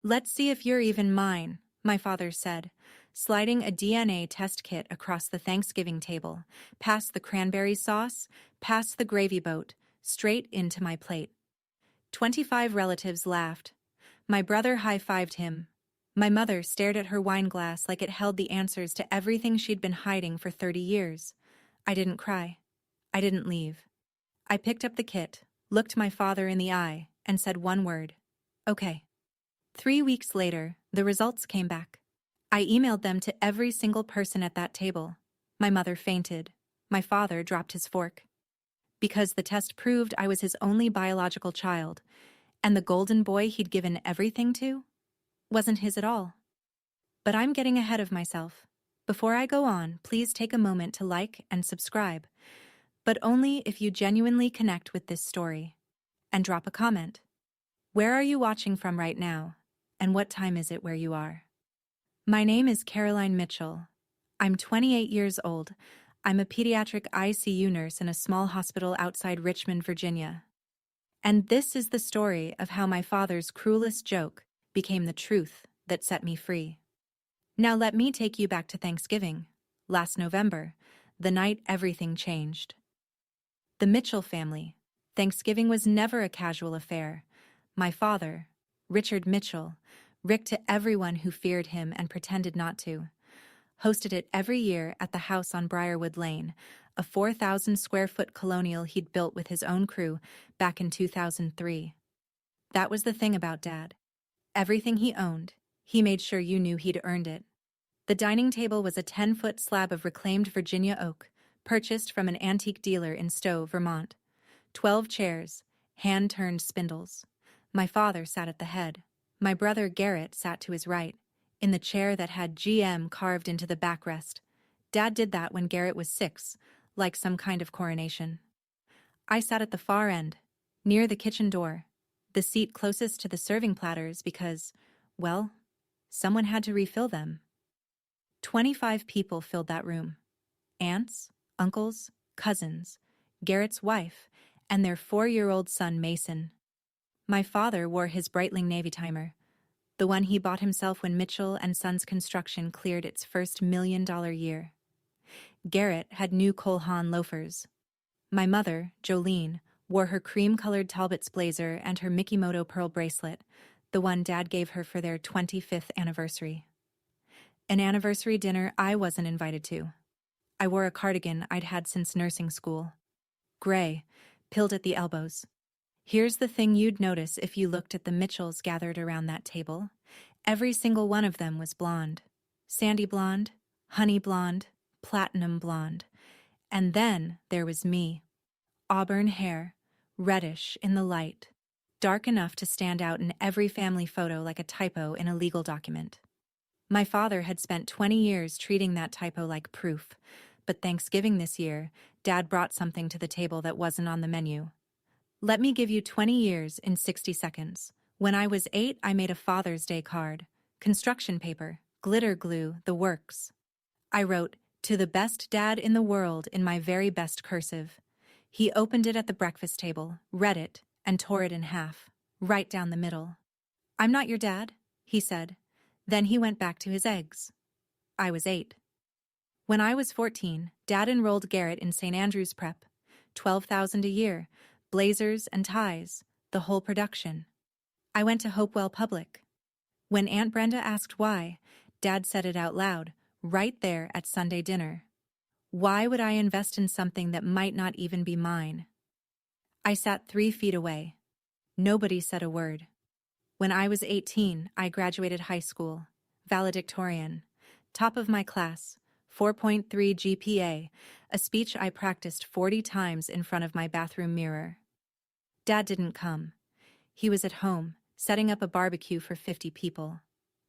Let's see if you're even mine, my father said, sliding a DNA test kit across the Thanksgiving table, past the cranberry sauce, past the gravy boat, straight into my plate. 25 relatives laughed. My brother high-fived him. My mother stared at her wine glass like it held the answers to everything she'd been hiding for 30 years. I didn't cry. I didn't leave. I picked up the kit, looked my father in the eye, and said one word. Okay. 3 weeks later, the results came back. I emailed them to every single person at that table. My mother fainted. My father dropped his fork. Because the test proved I was his only biological child, and the golden boy he'd given everything to wasn't his at all. But I'm getting ahead of myself. Before I go on, please take a moment to like and subscribe, but only if you genuinely connect with this story. And drop a comment. Where are you watching from right now, and what time is it where you are? My name is Caroline Mitchell. I'm 28 years old. I'm a pediatric ICU nurse in a small hospital outside Richmond, Virginia. And this is the story of how my father's cruelest joke became the truth that set me free. Now let me take you back to Thanksgiving, last November, the night everything changed. The Mitchell family. Thanksgiving was never a casual affair. My father, Richard Mitchell, Rick to everyone who feared him and pretended not to, hosted it every year at the house on Briarwood Lane, a 4,000-square-foot colonial he'd built with his own crew back in 2003. That was the thing about Dad. Everything he owned, he made sure you knew he'd earned it. The dining table was a 10-foot slab of reclaimed Virginia oak, purchased from an antique dealer in Stowe, Vermont. 12 chairs, hand-turned spindles. My father sat at the head. My brother Garrett sat to his right, in the chair that had GM carved into the backrest. Dad did that when Garrett was 6, like some kind of coronation. I sat at the far end, near the kitchen door, the seat closest to the serving platters because, well, someone had to refill them. 25 people filled that room. Aunts, uncles, cousins, Garrett's wife, and their 4-year-old son Mason. My father wore his Breitling Navy timer, the one he bought himself when Mitchell and Sons construction cleared its first $1 million year. Garrett had new Cole Haan loafers. My mother, Jolene, wore her cream-colored Talbot's blazer and her Mikimoto pearl bracelet, the one Dad gave her for their 25th anniversary. An anniversary dinner I wasn't invited to. I wore a cardigan I'd had since nursing school. Gray, pilled at the elbows. Here's the thing you'd notice if you looked at the Mitchells gathered around that table. Every single one of them was blonde. Sandy blonde, honey blonde, platinum blonde. And then there was me. Auburn hair, reddish in the light, dark enough to stand out in every family photo like a typo in a legal document. My father had spent 20 years treating that typo like proof, but Thanksgiving this year, Dad brought something to the table that wasn't on the menu. Let me give you 20 years in 60 seconds. When I was 8, I made a Father's Day card. Construction paper, glitter glue, the works. I wrote, "To the best dad in the world," in my very best cursive. He opened it at the breakfast table, read it, and tore it in half, right down the middle. "I'm not your dad," he said. Then he went back to his eggs. I was 8. When I was 14, Dad enrolled Garrett in St. Andrew's Prep. $12,000 a year, blazers and ties, the whole production. I went to Hopewell Public. When Aunt Brenda asked why, Dad said it out loud, right there at Sunday dinner. Why would I invest in something that might not even be mine? I sat 3 feet away. Nobody said a word. When I was 18, I graduated high school, valedictorian, top of my class, 4.3 GPA, a speech I practiced 40 times in front of my bathroom mirror. Dad didn't come. He was at home, setting up a barbecue for 50 people.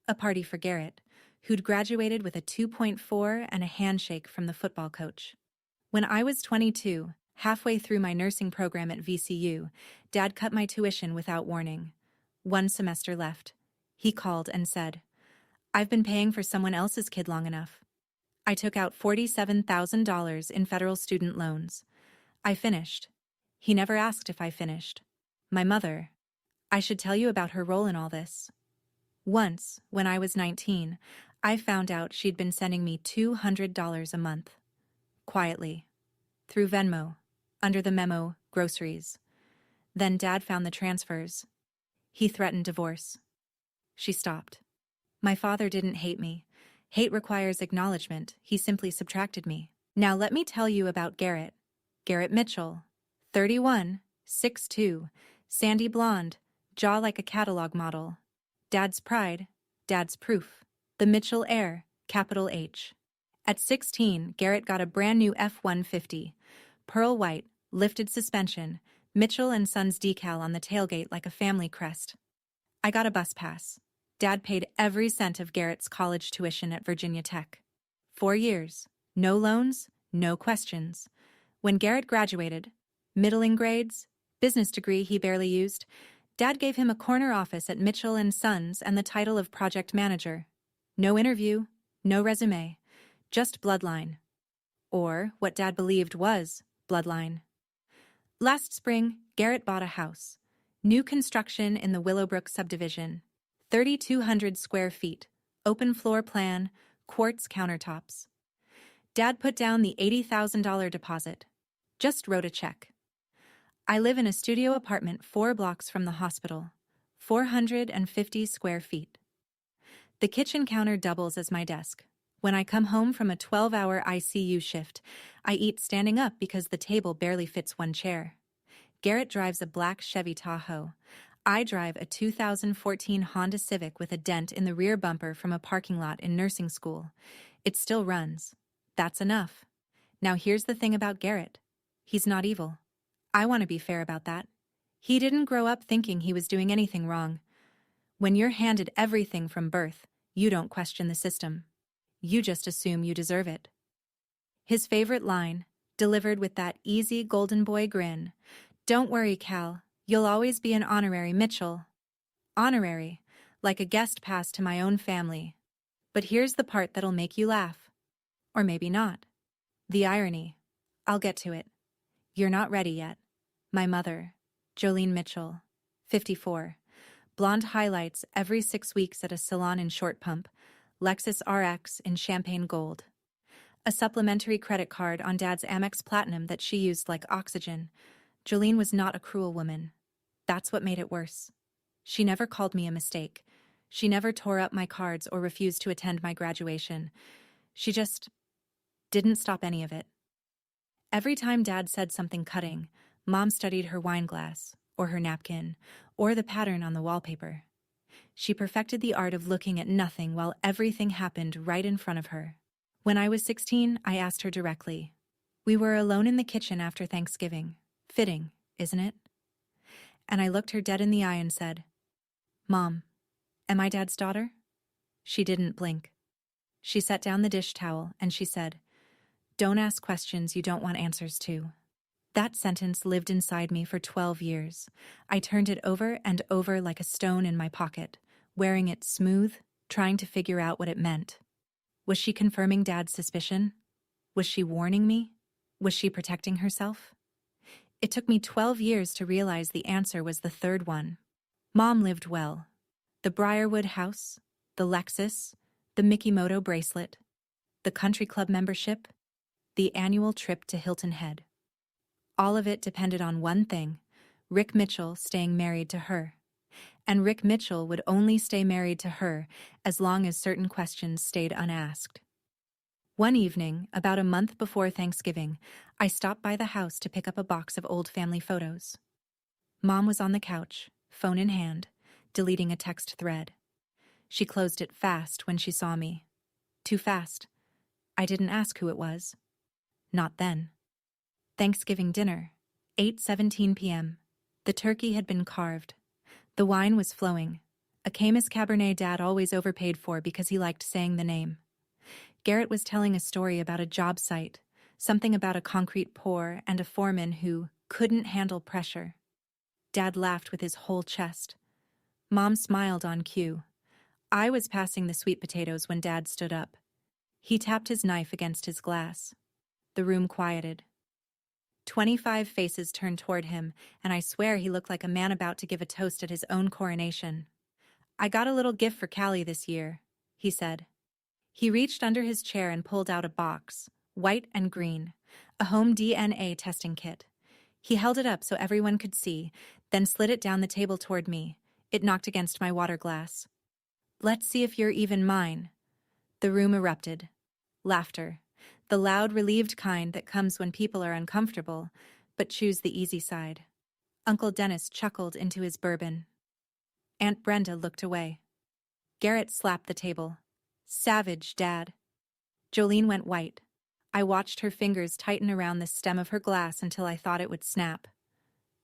A party for Garrett, who'd graduated with a 2.4 and a handshake from the football coach. When I was 22, halfway through my nursing program at VCU, Dad cut my tuition without warning. 1 semester left. He called and said, "I've been paying for someone else's kid long enough." I took out $47,000 in federal student loans. I finished. He never asked if I finished. My mother. I should tell you about her role in all this. Once, when I was 19, I found out she'd been sending me $200 a month. Quietly. Through Venmo. Under the memo, groceries. Then Dad found the transfers. He threatened divorce. She stopped. My father didn't hate me. Hate requires acknowledgement. He simply subtracted me. Now let me tell you about Garrett. Garrett Mitchell. 31, 6'2", sandy blonde, jaw like a catalog model. Dad's pride, Dad's proof. The Mitchell heir, capital H. At 16, Garrett got a brand new F-150. Pearl white, lifted suspension, Mitchell & Sons decal on the tailgate like a family crest. I got a bus pass. Dad paid every cent of Garrett's college tuition at Virginia Tech. 4 years. No loans, no questions. When Garrett graduated, middling grades, business degree he barely used, Dad gave him a corner office at Mitchell & Sons and the title of project manager. No interview, no resume, just bloodline. Or what Dad believed was bloodline. Last spring, Garrett bought a house. New construction in the Willowbrook subdivision. 3,200 square feet, open floor plan, quartz countertops. Dad put down the $80,000 deposit. Just wrote a check. I live in a studio apartment 4 blocks from the hospital. 450 square feet. The kitchen counter doubles as my desk. When I come home from a 12-hour ICU shift, I eat standing up because the table barely fits one chair. Garrett drives a black Chevy Tahoe. I drive a 2014 Honda Civic with a dent in the rear bumper from a parking lot in nursing school. It still runs. That's enough. Now here's the thing about Garrett. He's not evil. I want to be fair about that. He didn't grow up thinking he was doing anything wrong. When you're handed everything from birth, you don't question the system. You just assume you deserve it. His favorite line, delivered with that easy golden boy grin, "Don't worry, Cal, you'll always be an honorary Mitchell." Honorary, like a guest pass to my own family. But here's the part that'll make you laugh. Or maybe not. The irony. I'll get to it. You're not ready yet. My mother, Jolene Mitchell, 54. Blonde highlights every 6 weeks at a salon in Short Pump. Lexus RX in champagne gold. A supplementary credit card on Dad's Amex Platinum that she used like oxygen. Jolene was not a cruel woman. That's what made it worse. She never called me a mistake. She never tore up my cards or refused to attend my graduation. She just didn't stop any of it. Every time Dad said something cutting, Mom studied her wine glass, or her napkin, or the pattern on the wallpaper. She perfected the art of looking at nothing while everything happened right in front of her. When I was 16, I asked her directly. We were alone in the kitchen after Thanksgiving. Fitting, isn't it? And I looked her dead in the eye and said, "Mom, am I Dad's daughter?" She didn't blink. She set down the dish towel and she said, "Don't ask questions you don't want answers to." That sentence lived inside me for 12 years. I turned it over and over like a stone in my pocket, wearing it smooth, trying to figure out what it meant. Was she confirming Dad's suspicion? Was she warning me? Was she protecting herself? It took me 12 years to realize the answer was the third one. Mom lived well. The Briarwood house, the Lexus, the Mikimoto bracelet, the country club membership, the annual trip to Hilton Head. All of it depended on one thing, Rick Mitchell staying married to her. And Rick Mitchell would only stay married to her as long as certain questions stayed unasked. One evening, about a month before Thanksgiving, I stopped by the house to pick up a box of old family photos. Mom was on the couch, phone in hand, deleting a text thread. She closed it fast when she saw me. Too fast. I didn't ask who it was. Not then. Thanksgiving dinner, 8:17 p.m. The turkey had been carved. The wine was flowing. A Caymus Cabernet Dad always overpaid for because he liked saying the name. Garrett was telling a story about a job site, something about a concrete pour and a foreman who couldn't handle pressure. Dad laughed with his whole chest. Mom smiled on cue. I was passing the sweet potatoes when Dad stood up. He tapped his knife against his glass. The room quieted. 25 faces turned toward him, and I swear he looked like a man about to give a toast at his own coronation. I got a little gift for Callie this year, he said. He reached under his chair and pulled out a box, white and green, a home DNA testing kit. He held it up so everyone could see, then slid it down the table toward me. It knocked against my water glass. Let's see if you're even mine. The room erupted. Laughter. The loud, relieved kind that comes when people are uncomfortable, but choose the easy side. Uncle Dennis chuckled into his bourbon. Aunt Brenda looked away. Garrett slapped the table. Savage, Dad. Jolene went white. I watched her fingers tighten around the stem of her glass until I thought it would snap.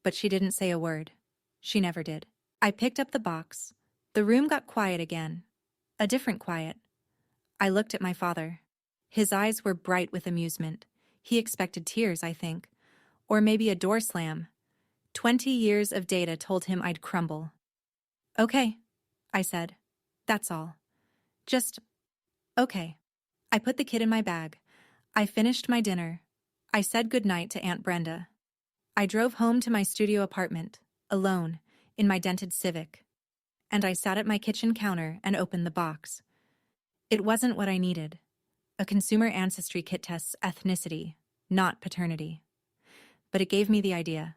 But she didn't say a word. She never did. I picked up the box. The room got quiet again. A different quiet. I looked at my father. His eyes were bright with amusement. He expected tears, I think. Or maybe a door slam. 20 years of data told him I'd crumble. Okay, I said. That's all. Just, okay. I put the kid in my bag. I finished my dinner. I said goodnight to Aunt Brenda. I drove home to my studio apartment, alone, in my dented Civic. And I sat at my kitchen counter and opened the box. It wasn't what I needed. A consumer ancestry kit tests ethnicity, not paternity. But it gave me the idea.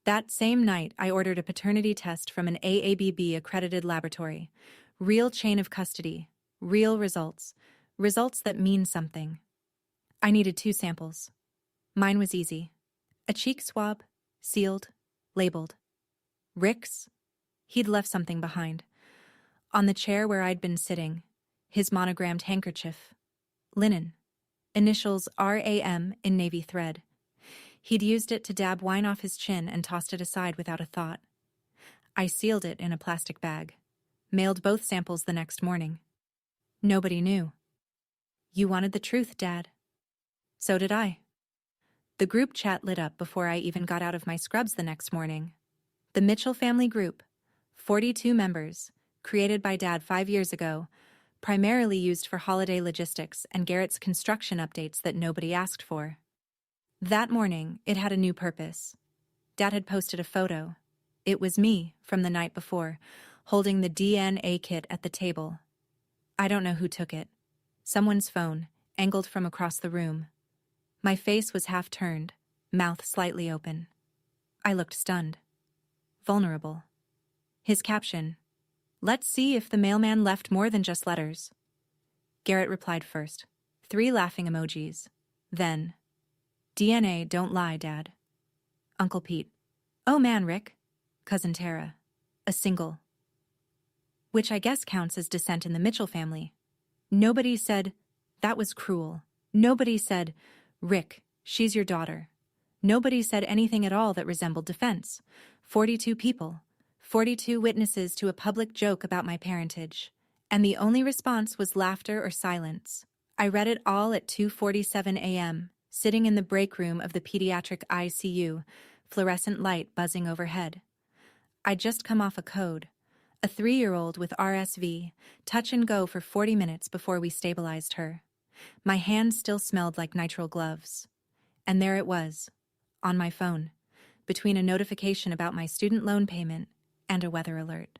That same night, I ordered a paternity test from an AABB-accredited laboratory. Real chain of custody, real results, results that mean something. I needed 2 samples. Mine was easy. A cheek swab, sealed, labeled. Rick's? He'd left something behind. On the chair where I'd been sitting, his monogrammed handkerchief. Linen. Initials RAM in navy thread. He'd used it to dab wine off his chin and tossed it aside without a thought. I sealed it in a plastic bag. Mailed both samples the next morning. Nobody knew. You wanted the truth, Dad. So did I. The group chat lit up before I even got out of my scrubs the next morning. The Mitchell family group, 42 members, created by Dad 5 years ago, primarily used for holiday logistics and Garrett's construction updates that nobody asked for. That morning, it had a new purpose. Dad had posted a photo. It was me, from the night before, holding the DNA kit at the table. I don't know who took it. Someone's phone, angled from across the room. My face was half turned, mouth slightly open. I looked stunned. Vulnerable. His caption, "Let's see if the mailman left more than just letters." Garrett replied first. 3 laughing emojis. Then, "DNA, don't lie, Dad." Uncle Pete. "Oh man, Rick." Cousin Tara. A single. Which I guess counts as dissent in the Mitchell family. Nobody said, "That was cruel." Nobody said, "Rick, she's your daughter." Nobody said anything at all that resembled defense. 42 people. 42 witnesses to a public joke about my parentage. And the only response was laughter or silence. I read it all at 2:47 a.m., sitting in the break room of the pediatric ICU, fluorescent light buzzing overhead. I'd just come off a code. A 3-year-old with RSV, touch and go for 40 minutes before we stabilized her. My hands still smelled like nitrile gloves. And there it was, on my phone, between a notification about my student loan payment and a weather alert.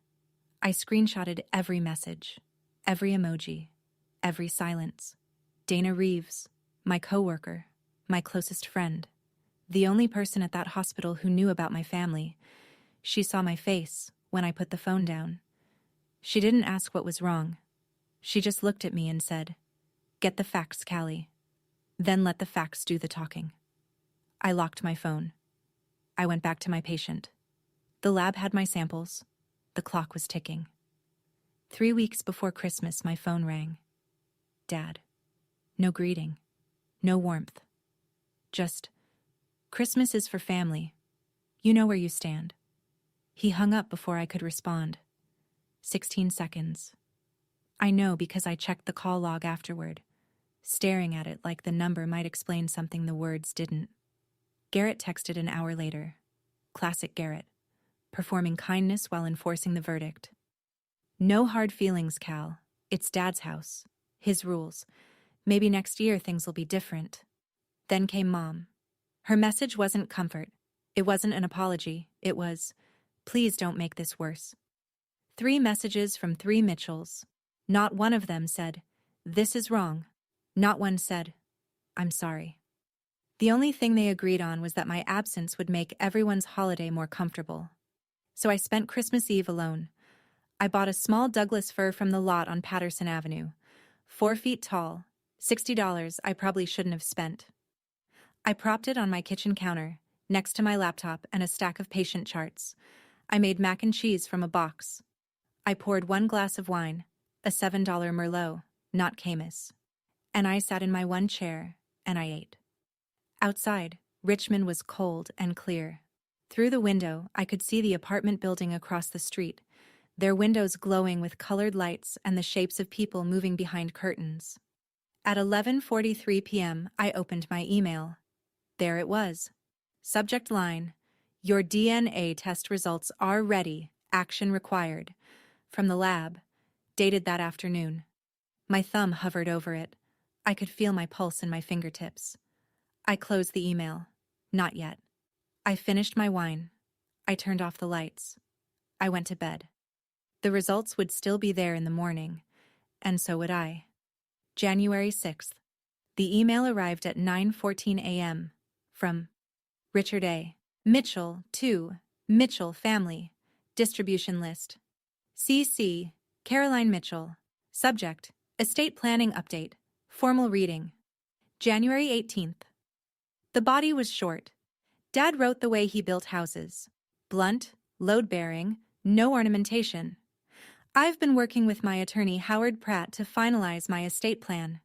I screenshotted every message, every emoji, every silence. Dana Reeves, my coworker, my closest friend, the only person at that hospital who knew about my family. She saw my face when I put the phone down. She didn't ask what was wrong. She just looked at me and said, "Get the facts, Callie. Then let the facts do the talking." I locked my phone. I went back to my patient. The lab had my samples. The clock was ticking. 3 weeks before Christmas, my phone rang. Dad. No greeting. No warmth. Just, "Christmas is for family. You know where you stand." He hung up before I could respond. 16 seconds. I know because I checked the call log afterward, staring at it like the number might explain something the words didn't. Garrett texted an hour later. Classic Garrett. Performing kindness while enforcing the verdict. "No hard feelings, Cal. It's Dad's house. His rules. Maybe next year things will be different." Then came Mom. Her message wasn't comfort. It wasn't an apology. It was, "Please don't make this worse." 3 messages from 3 Mitchells. Not one of them said, "This is wrong." Not one said, "I'm sorry." The only thing they agreed on was that my absence would make everyone's holiday more comfortable. So I spent Christmas Eve alone. I bought a small Douglas fir from the lot on Patterson Avenue. 4 feet tall, $60 I probably shouldn't have spent. I propped it on my kitchen counter, next to my laptop and a stack of patient charts. I made mac and cheese from a box. I poured 1 glass of wine, a $7 Merlot, not Camus. And I sat in my one chair, and I ate. Outside, Richmond was cold and clear. Through the window, I could see the apartment building across the street, their windows glowing with colored lights and the shapes of people moving behind curtains. At 11:43 p.m., I opened my email. There it was. Subject line, "Your DNA test results are ready. Action required." From the lab, dated that afternoon. My thumb hovered over it. I could feel my pulse in my fingertips. I closed the email. Not yet. I finished my wine. I turned off the lights. I went to bed. The results would still be there in the morning, and so would I. January 6th. The email arrived at 9:14 a.m. from Richard A. Mitchell to Mitchell Family. Distribution list. CC, Caroline Mitchell. Subject, Estate Planning Update. Formal reading. January 18th. The body was short. Dad wrote the way he built houses. Blunt, load-bearing, no ornamentation. I've been working with my attorney Howard Pratt to finalize my estate plan.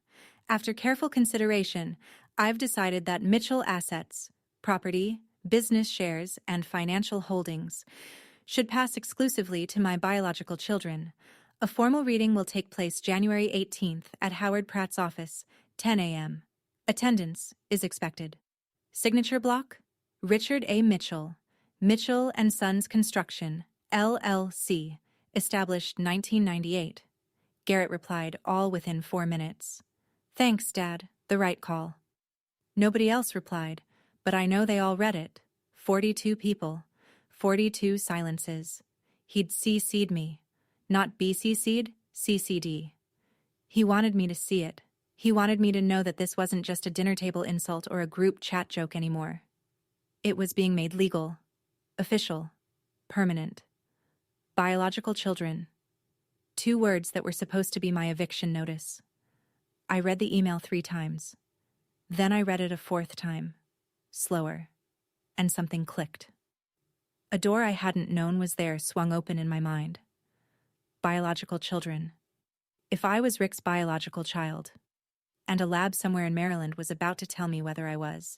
After careful consideration, I've decided that Mitchell assets, property, business shares, and financial holdings should pass exclusively to my biological children. A formal reading will take place January 18th at Howard Pratt's office, 10 a.m. Attendance is expected. Signature block, Richard A. Mitchell, Mitchell & Sons Construction, LLC, established 1998. Garrett replied, all within 4 minutes. Thanks, Dad, the right call. Nobody else replied, but I know they all read it. 42 people, 42 silences. He'd CC'd me, not BCC'd, CC'd. He wanted me to see it. He wanted me to know that this wasn't just a dinner table insult or a group chat joke anymore. It was being made legal, official, permanent. Biological children. 2 words that were supposed to be my eviction notice. I read the email 3 times. Then I read it a 4th time, slower, and something clicked. A door I hadn't known was there swung open in my mind. Biological children. If I was Rick's biological child, and a lab somewhere in Maryland was about to tell me whether I was,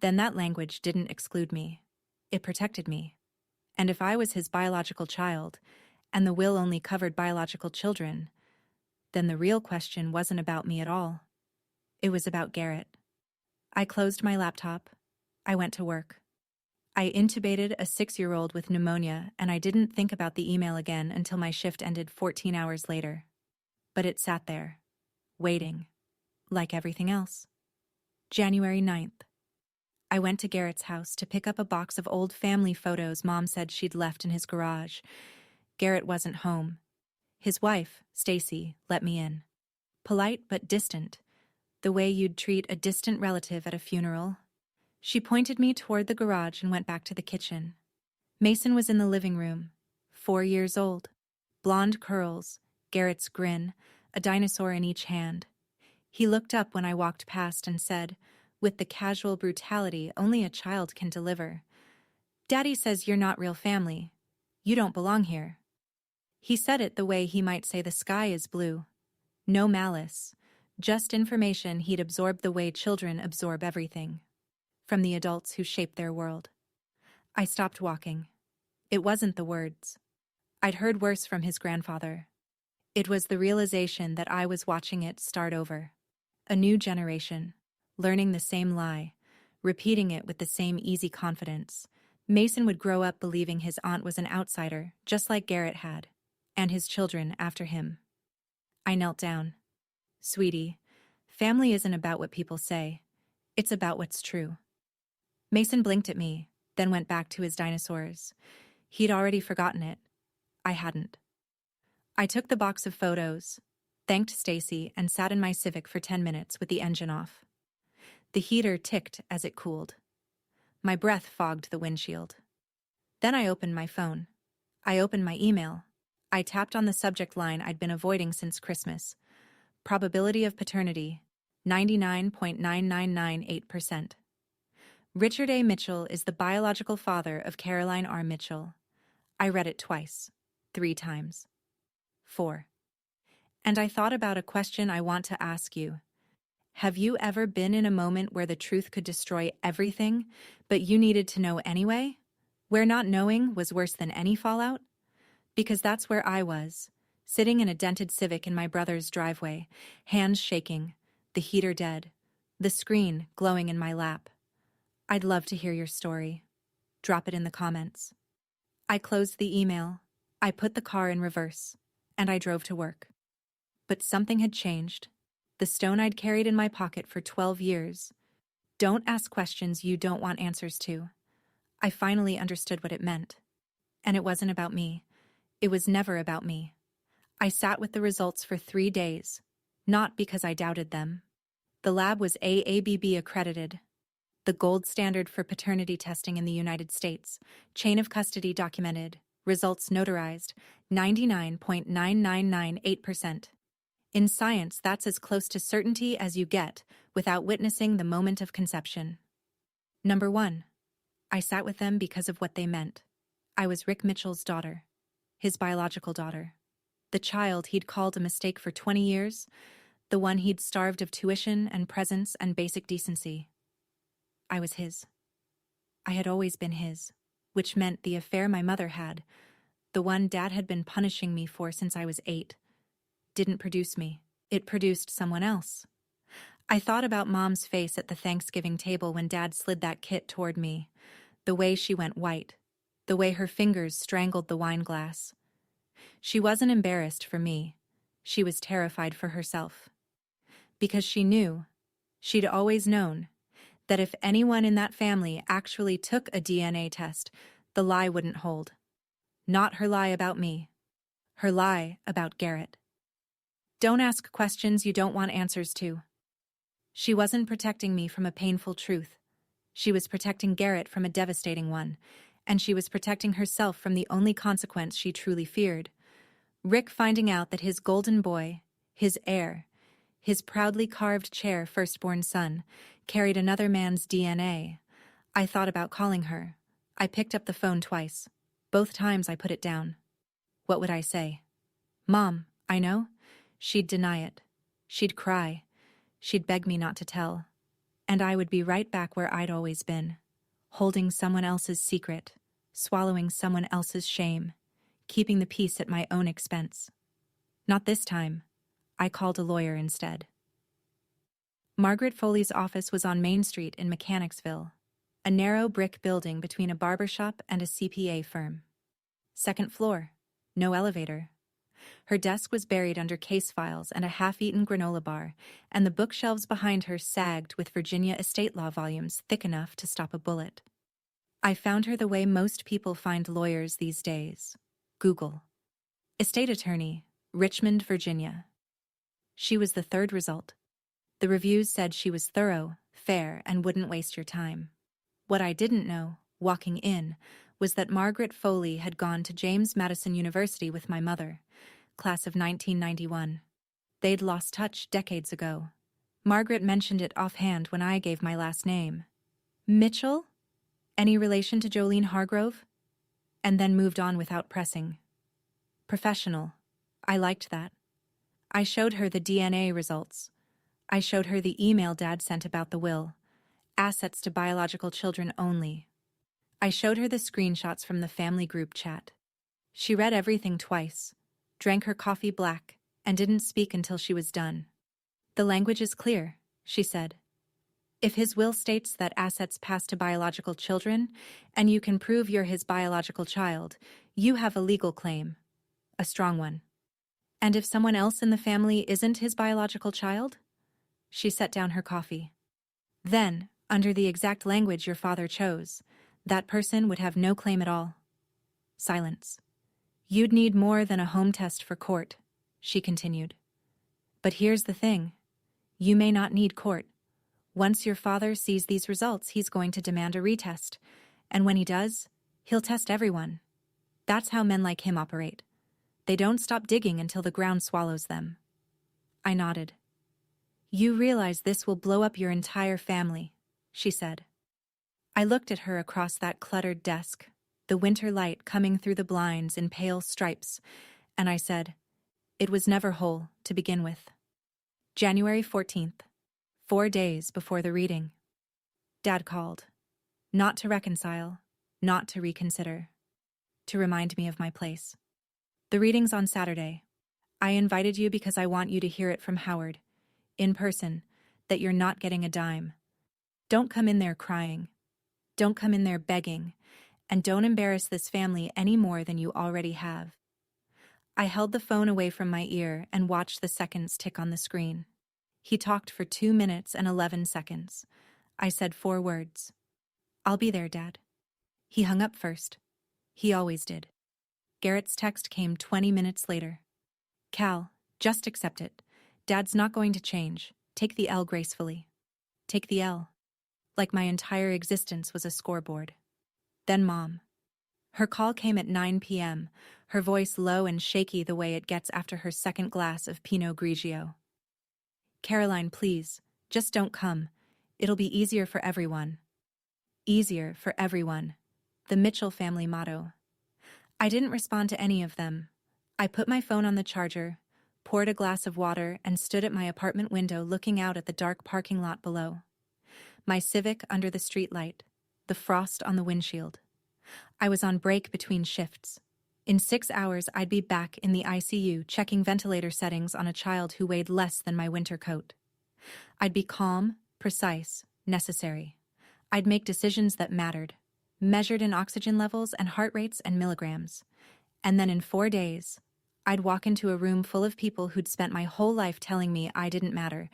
then that language didn't exclude me. It protected me. And if I was his biological child, and the will only covered biological children, then the real question wasn't about me at all. It was about Garrett. I closed my laptop. I went to work. I intubated a 6-year-old with pneumonia, and I didn't think about the email again until my shift ended 14 hours later. But it sat there, waiting, like everything else. January 9th. I went to Garrett's house to pick up a box of old family photos Mom said she'd left in his garage. Garrett wasn't home. His wife, Stacy, let me in. Polite but distant, the way you'd treat a distant relative at a funeral. She pointed me toward the garage and went back to the kitchen. Mason was in the living room, 4 years old. Blonde curls, Garrett's grin, a dinosaur in each hand. He looked up when I walked past and said, with the casual brutality only a child can deliver, "Daddy says you're not real family. You don't belong here." He said it the way he might say the sky is blue. No malice, just information he'd absorbed the way children absorb everything, from the adults who shape their world. I stopped walking. It wasn't the words. I'd heard worse from his grandfather. It was the realization that I was watching it start over. A new generation, learning the same lie, repeating it with the same easy confidence. Mason would grow up believing his aunt was an outsider, just like Garrett had, and his children after him. I knelt down. Sweetie, family isn't about what people say. It's about what's true. Mason blinked at me, then went back to his dinosaurs. He'd already forgotten it. I hadn't. I took the box of photos, thanked Stacy, and sat in my Civic for 10 minutes with the engine off. The heater ticked as it cooled. My breath fogged the windshield. Then I opened my phone. I opened my email. I tapped on the subject line I'd been avoiding since Christmas. Probability of paternity, 99.9998%. Richard A. Mitchell is the biological father of Caroline R. Mitchell. I read it twice, 3 times. 4. And I thought about a question I want to ask you. Have you ever been in a moment where the truth could destroy everything, but you needed to know anyway? Where not knowing was worse than any fallout? Because that's where I was, sitting in a dented Civic in my brother's driveway, hands shaking, the heater dead, the screen glowing in my lap. I'd love to hear your story. Drop it in the comments. I closed the email, I put the car in reverse, and I drove to work. But something had changed. The stone I'd carried in my pocket for 12 years. Don't ask questions you don't want answers to. I finally understood what it meant. And it wasn't about me. It was never about me. I sat with the results for 3 days, not because I doubted them. The lab was AABB accredited, the gold standard for paternity testing in the United States, chain of custody documented, results notarized, 99.9998%. In science, that's as close to certainty as you get without witnessing the moment of conception. Number 1. I sat with them because of what they meant. I was Rick Mitchell's daughter, his biological daughter. The child he'd called a mistake for 20 years, the one he'd starved of tuition and presence and basic decency. I was his. I had always been his, which meant the affair my mother had, the one Dad had been punishing me for since I was 8, didn't produce me. It produced someone else. I thought about Mom's face at the Thanksgiving table when Dad slid that kit toward me, the way she went white, the way her fingers strangled the wine glass. She wasn't embarrassed for me. She was terrified for herself. Because she knew, she'd always known, that if anyone in that family actually took a DNA test, the lie wouldn't hold. Not her lie about me. Her lie about Garrett. Don't ask questions you don't want answers to. She wasn't protecting me from a painful truth. She was protecting Garrett from a devastating one, and she was protecting herself from the only consequence she truly feared. Rick finding out that his golden boy, his heir, his proudly carved chair firstborn son, carried another man's DNA. I thought about calling her. I picked up the phone twice. Both times I put it down. What would I say? Mom, I know? She'd deny it. She'd cry. She'd beg me not to tell. And I would be right back where I'd always been, holding someone else's secret, swallowing someone else's shame, keeping the peace at my own expense. Not this time. I called a lawyer instead. Margaret Foley's office was on Main Street in Mechanicsville, a narrow brick building between a barbershop and a CPA firm. 2nd floor, no elevator. Her desk was buried under case files and a half-eaten granola bar, and the bookshelves behind her sagged with Virginia estate law volumes thick enough to stop a bullet. I found her the way most people find lawyers these days. Google. Estate attorney, Richmond, Virginia. She was the 3rd result. The reviews said she was thorough, fair, and wouldn't waste your time. What I didn't know, walking in, was that Margaret Foley had gone to James Madison University with my mother, class of 1991. They'd lost touch decades ago. Margaret mentioned it offhand when I gave my last name. Mitchell? Any relation to Jolene Hargrove? And then moved on without pressing. Professional. I liked that. I showed her the DNA results. I showed her the email Dad sent about the will. Assets to biological children only. I showed her the screenshots from the family group chat. She read everything twice, drank her coffee black, and didn't speak until she was done. The language is clear, she said. If his will states that assets pass to biological children, and you can prove you're his biological child, you have a legal claim. A strong one. And if someone else in the family isn't his biological child? She set down her coffee. Then, under the exact language your father chose, that person would have no claim at all. Silence. You'd need more than a home test for court, she continued. But here's the thing. You may not need court. Once your father sees these results, he's going to demand a retest. And when he does, he'll test everyone. That's how men like him operate. They don't stop digging until the ground swallows them. I nodded. You realize this will blow up your entire family, she said. I looked at her across that cluttered desk, the winter light coming through the blinds in pale stripes, and I said, it was never whole to begin with. January 14th, 4 days before the reading. Dad called. Not to reconcile, not to reconsider. To remind me of my place. The reading's on Saturday. I invited you because I want you to hear it from Howard, in person, that you're not getting a dime. Don't come in there crying. Don't come in there begging. And don't embarrass this family any more than you already have. I held the phone away from my ear and watched the seconds tick on the screen. He talked for 2 minutes and 11 seconds. I said 4 words. I'll be there, Dad. He hung up first. He always did. Garrett's text came 20 minutes later. Cal, just accept it. Dad's not going to change. Take the L gracefully. Take the L. Like my entire existence was a scoreboard. Then Mom. Her call came at 9 p.m., her voice low and shaky the way it gets after her second glass of Pinot Grigio. Caroline, please, just don't come. It'll be easier for everyone. Easier for everyone. The Mitchell family motto. I didn't respond to any of them. I put my phone on the charger, poured a glass of water, and stood at my apartment window looking out at the dark parking lot below. My Civic under the streetlight, the frost on the windshield. I was on break between shifts. In 6 hours, I'd be back in the ICU checking ventilator settings on a child who weighed less than my winter coat. I'd be calm, precise, necessary. I'd make decisions that mattered, measured in oxygen levels and heart rates and milligrams. And then in 4 days, I'd walk into a room full of people who'd spent my whole life telling me I didn't matter,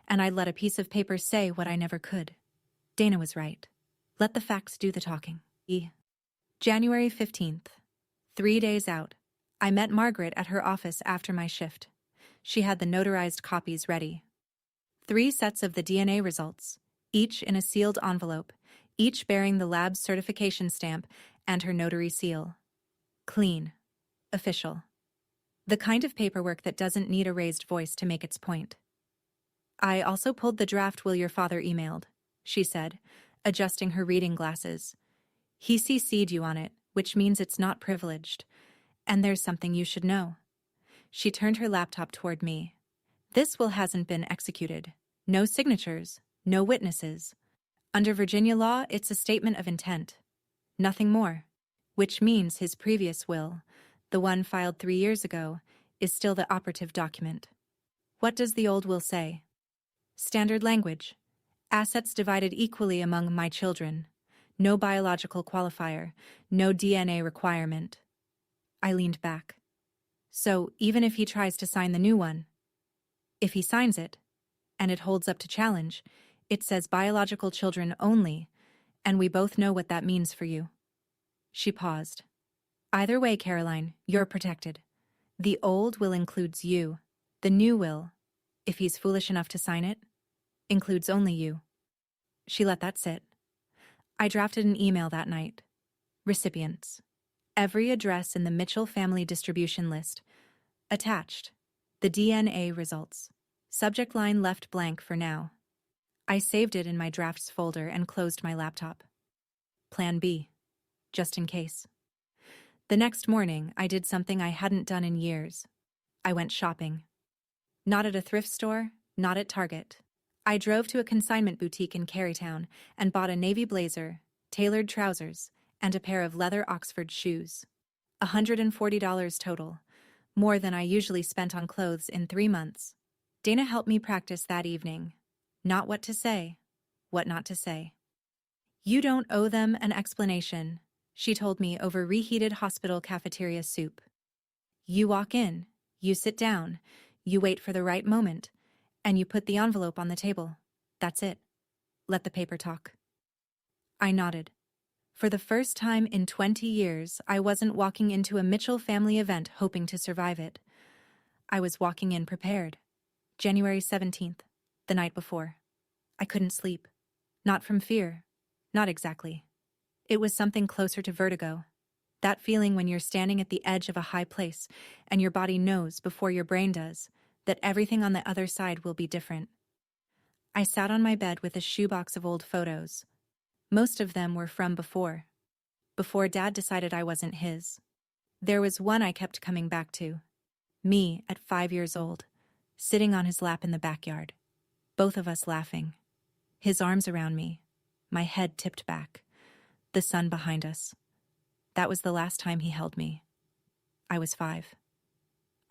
and I'd let a piece of paper say what I never could. Dana was right. Let the facts do the talking. January 15th. 3 days out. I met Margaret at her office after my shift. She had the notarized copies ready. 3 sets of the DNA results, each in a sealed envelope, each bearing the lab's certification stamp and her notary seal. Clean. Official. The kind of paperwork that doesn't need a raised voice to make its point. I also pulled the draft will your father emailed, she said, adjusting her reading glasses. He CC'd you on it, which means it's not privileged. And there's something you should know. She turned her laptop toward me. This will hasn't been executed. No signatures, no witnesses. Under Virginia law, it's a statement of intent. Nothing more. Which means his previous will, the one filed 3 years ago, is still the operative document. What does the old will say? Standard language. Assets divided equally among my children. No biological qualifier, no DNA requirement. I leaned back. So, even if he tries to sign the new one, if he signs it, and it holds up to challenge, it says biological children only, and we both know what that means for you. She paused. Either way, Caroline, you're protected. The old will includes you. The new will, if he's foolish enough to sign it, includes only you. She let that sit. I drafted an email that night. Recipients. Every address in the Mitchell family distribution list. Attached. The DNA results. Subject line left blank for now. I saved it in my drafts folder and closed my laptop. Plan B. Just in case. The next morning, I did something I hadn't done in years. I went shopping. Not at a thrift store, not at Target. I drove to a consignment boutique in Carytown and bought a navy blazer, tailored trousers, and a pair of leather Oxford shoes. $140 total, more than I usually spent on clothes in 3 months. Dana helped me practice that evening. Not what to say, what not to say. You don't owe them an explanation, she told me over reheated hospital cafeteria soup. You walk in, you sit down, you wait for the right moment, and you put the envelope on the table. That's it. Let the paper talk. I nodded. For the first time in 20 years, I wasn't walking into a Mitchell family event hoping to survive it. I was walking in prepared. January 17th, the night before. I couldn't sleep. Not from fear. Not exactly. It was something closer to vertigo. That feeling when you're standing at the edge of a high place and your body knows before your brain does that everything on the other side will be different. I sat on my bed with a shoebox of old photos. Most of them were from before Dad decided I wasn't his. There was one I kept coming back to. Me at 5 years old, sitting on his lap in the backyard. Both of us laughing. His arms around me, my head tipped back. The sun behind us. That was the last time he held me. I was 5.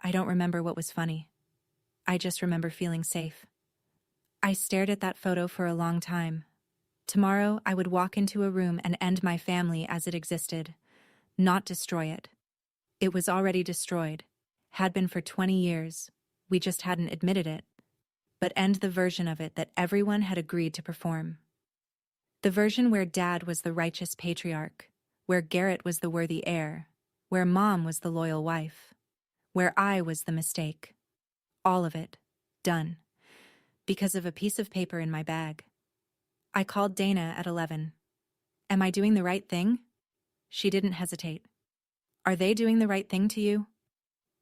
I don't remember what was funny. I just remember feeling safe. I stared at that photo for a long time. Tomorrow, I would walk into a room and end my family as it existed, not destroy it. It was already destroyed, had been for 20 years. We just hadn't admitted it. But end the version of it that everyone had agreed to perform. The version where Dad was the righteous patriarch, where Garrett was the worthy heir, where Mom was the loyal wife, where I was the mistake. All of it, done. Because of a piece of paper in my bag. I called Dana at 11. Am I doing the right thing? She didn't hesitate. Are they doing the right thing to you?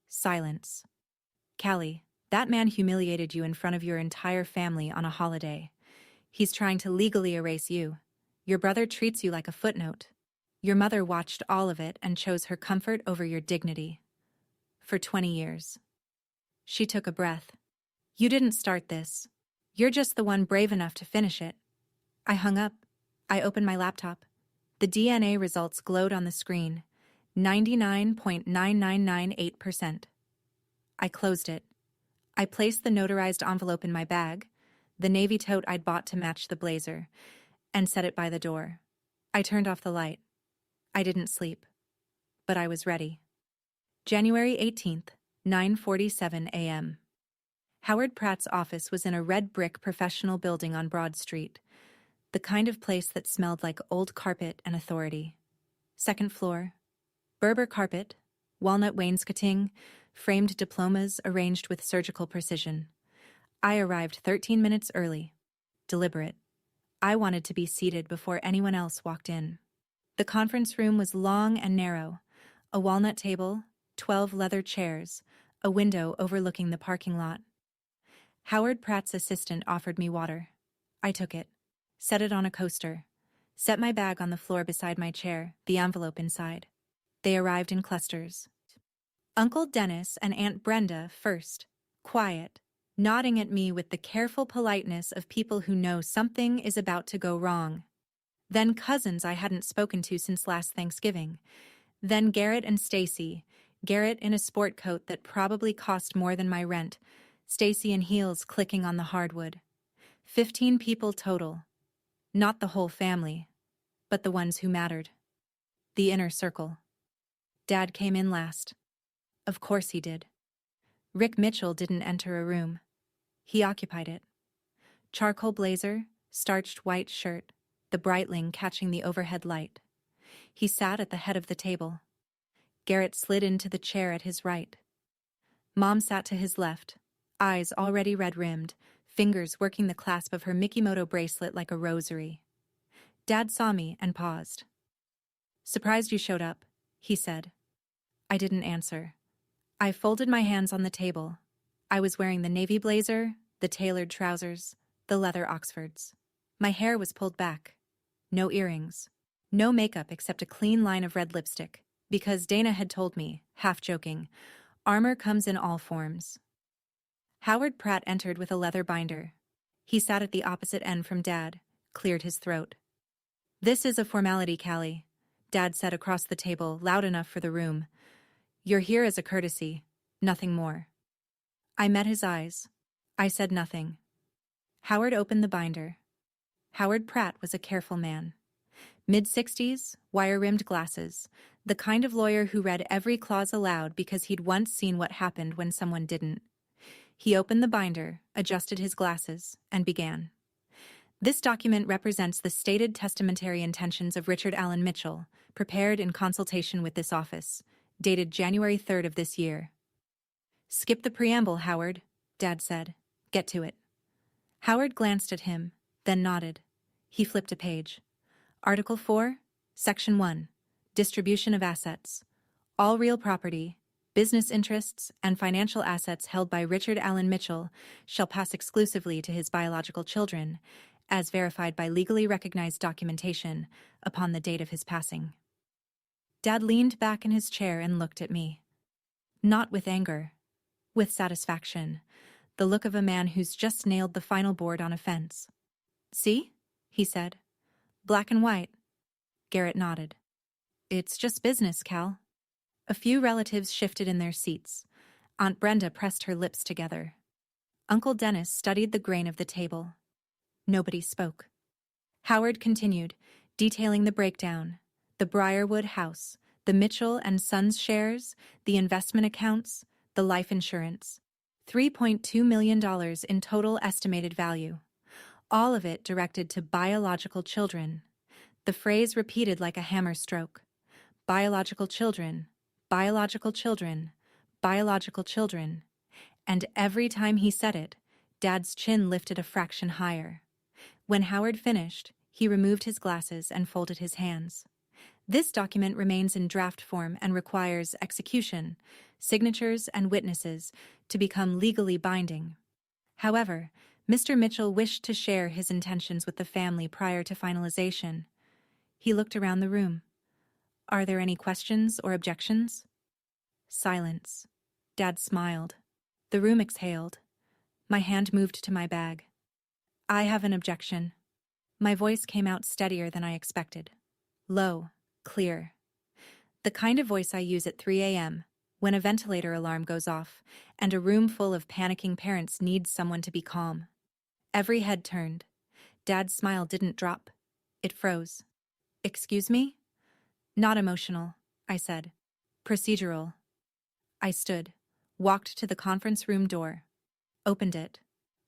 Silence. Callie, that man humiliated you in front of your entire family on a holiday. He's trying to legally erase you. Your brother treats you like a footnote. Your mother watched all of it and chose her comfort over your dignity. For 20 years. She took a breath. You didn't start this. You're just the one brave enough to finish it. I hung up. I opened my laptop. The DNA results glowed on the screen. 99.9998%. I closed it. I placed the notarized envelope in my bag, the navy tote I'd bought to match the blazer, and set it by the door. I turned off the light. I didn't sleep. But I was ready. January 18th, 9:47 a.m. Howard Pratt's office was in a red brick professional building on Broad Street. The kind of place that smelled like old carpet and authority. Second floor. Berber carpet, walnut wainscoting, framed diplomas arranged with surgical precision. I arrived 13 minutes early. Deliberate. I wanted to be seated before anyone else walked in. The conference room was long and narrow. A walnut table, 12 leather chairs, a window overlooking the parking lot. Howard Pratt's assistant offered me water. I took it. Set it on a coaster. Set my bag on the floor beside my chair, the envelope inside. They arrived in clusters. Uncle Dennis and Aunt Brenda first, quiet, nodding at me with the careful politeness of people who know something is about to go wrong. Then cousins I hadn't spoken to since last Thanksgiving. Then Garrett and Stacy, Garrett in a sport coat that probably cost more than my rent, Stacy in heels clicking on the hardwood. 15 people total. Not the whole family, but the ones who mattered. The inner circle. Dad came in last. Of course he did. Rick Mitchell didn't enter a room. He occupied it. Charcoal blazer, starched white shirt, the Breitling catching the overhead light. He sat at the head of the table. Garrett slid into the chair at his right. Mom sat to his left, eyes already red-rimmed, fingers working the clasp of her Mikimoto bracelet like a rosary. Dad saw me and paused. "Surprised you showed up," he said. I didn't answer. I folded my hands on the table. I was wearing the navy blazer, the tailored trousers, the leather Oxfords. My hair was pulled back. No earrings. No makeup except a clean line of red lipstick, because Dana had told me, half joking, armor comes in all forms. Howard Pratt entered with a leather binder. He sat at the opposite end from Dad, cleared his throat. "This is a formality, Callie," Dad said across the table, loud enough for the room. "You're here as a courtesy, nothing more." I met his eyes. I said nothing. Howard opened the binder. Howard Pratt was a careful man. Mid-60s, wire-rimmed glasses, the kind of lawyer who read every clause aloud because he'd once seen what happened when someone didn't. He opened the binder, adjusted his glasses, and began. This document represents the stated testamentary intentions of Richard Allen Mitchell, prepared in consultation with this office, dated January 3rd of this year. Skip the preamble, Howard, Dad said. Get to it. Howard glanced at him, then nodded. He flipped a page. Article 4, Section 1, Distribution of Assets. All real property, business interests, and financial assets held by Richard Allen Mitchell shall pass exclusively to his biological children, as verified by legally recognized documentation upon the date of his passing. Dad leaned back in his chair and looked at me. Not with anger, with satisfaction, the look of a man who's just nailed the final board on a fence. See? He said. Black and white. Garrett nodded. It's just business, Cal. A few relatives shifted in their seats. Aunt Brenda pressed her lips together. Uncle Dennis studied the grain of the table. Nobody spoke. Howard continued, detailing the breakdown: the Briarwood house, the Mitchell and Sons shares, the investment accounts, the life insurance. $3.2 million in total estimated value. All of it directed to biological children. The phrase repeated like a hammer stroke. Biological children, biological children, biological children. And every time he said it, Dad's chin lifted a fraction higher. When Howard finished, he removed his glasses and folded his hands. This document remains in draft form and requires execution, signatures, and witnesses to become legally binding. However, Mr. Mitchell wished to share his intentions with the family prior to finalization. He looked around the room. Are there any questions or objections? Silence. Dad smiled. The room exhaled. My hand moved to my bag. I have an objection. My voice came out steadier than I expected. Low, clear. The kind of voice I use at 3 a.m., when a ventilator alarm goes off and a room full of panicking parents needs someone to be calm. Every head turned. Dad's smile didn't drop. It froze. Excuse me? Not emotional, I said. Procedural. I stood, walked to the conference room door, opened it.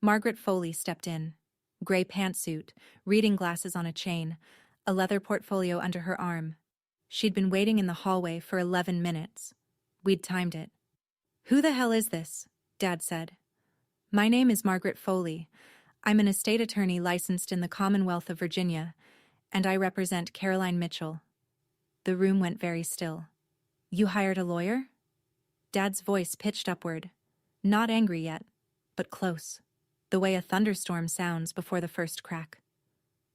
Margaret Foley stepped in. Gray pantsuit, reading glasses on a chain, a leather portfolio under her arm. She'd been waiting in the hallway for 11 minutes. We'd timed it. Who the hell is this? Dad said. My name is Margaret Foley. I'm an estate attorney licensed in the Commonwealth of Virginia, and I represent Caroline Mitchell. The room went very still. You hired a lawyer? Dad's voice pitched upward. Not angry yet, but close. The way a thunderstorm sounds before the first crack.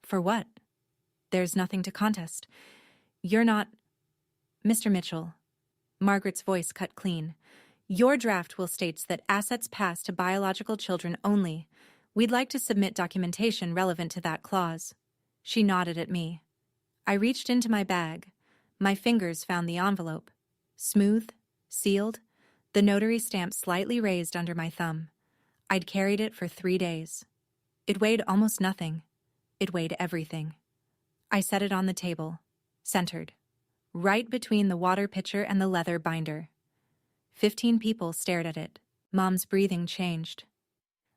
For what? There's nothing to contest. You're not... Mr. Mitchell. Margaret's voice cut clean. Your draft will states that assets pass to biological children only. We'd like to submit documentation relevant to that clause. She nodded at me. I reached into my bag. My fingers found the envelope. Smooth, sealed, the notary stamp slightly raised under my thumb. I'd carried it for 3 days. It weighed almost nothing. It weighed everything. I set it on the table, centered, right between the water pitcher and the leather binder. 15 people stared at it. Mom's breathing changed.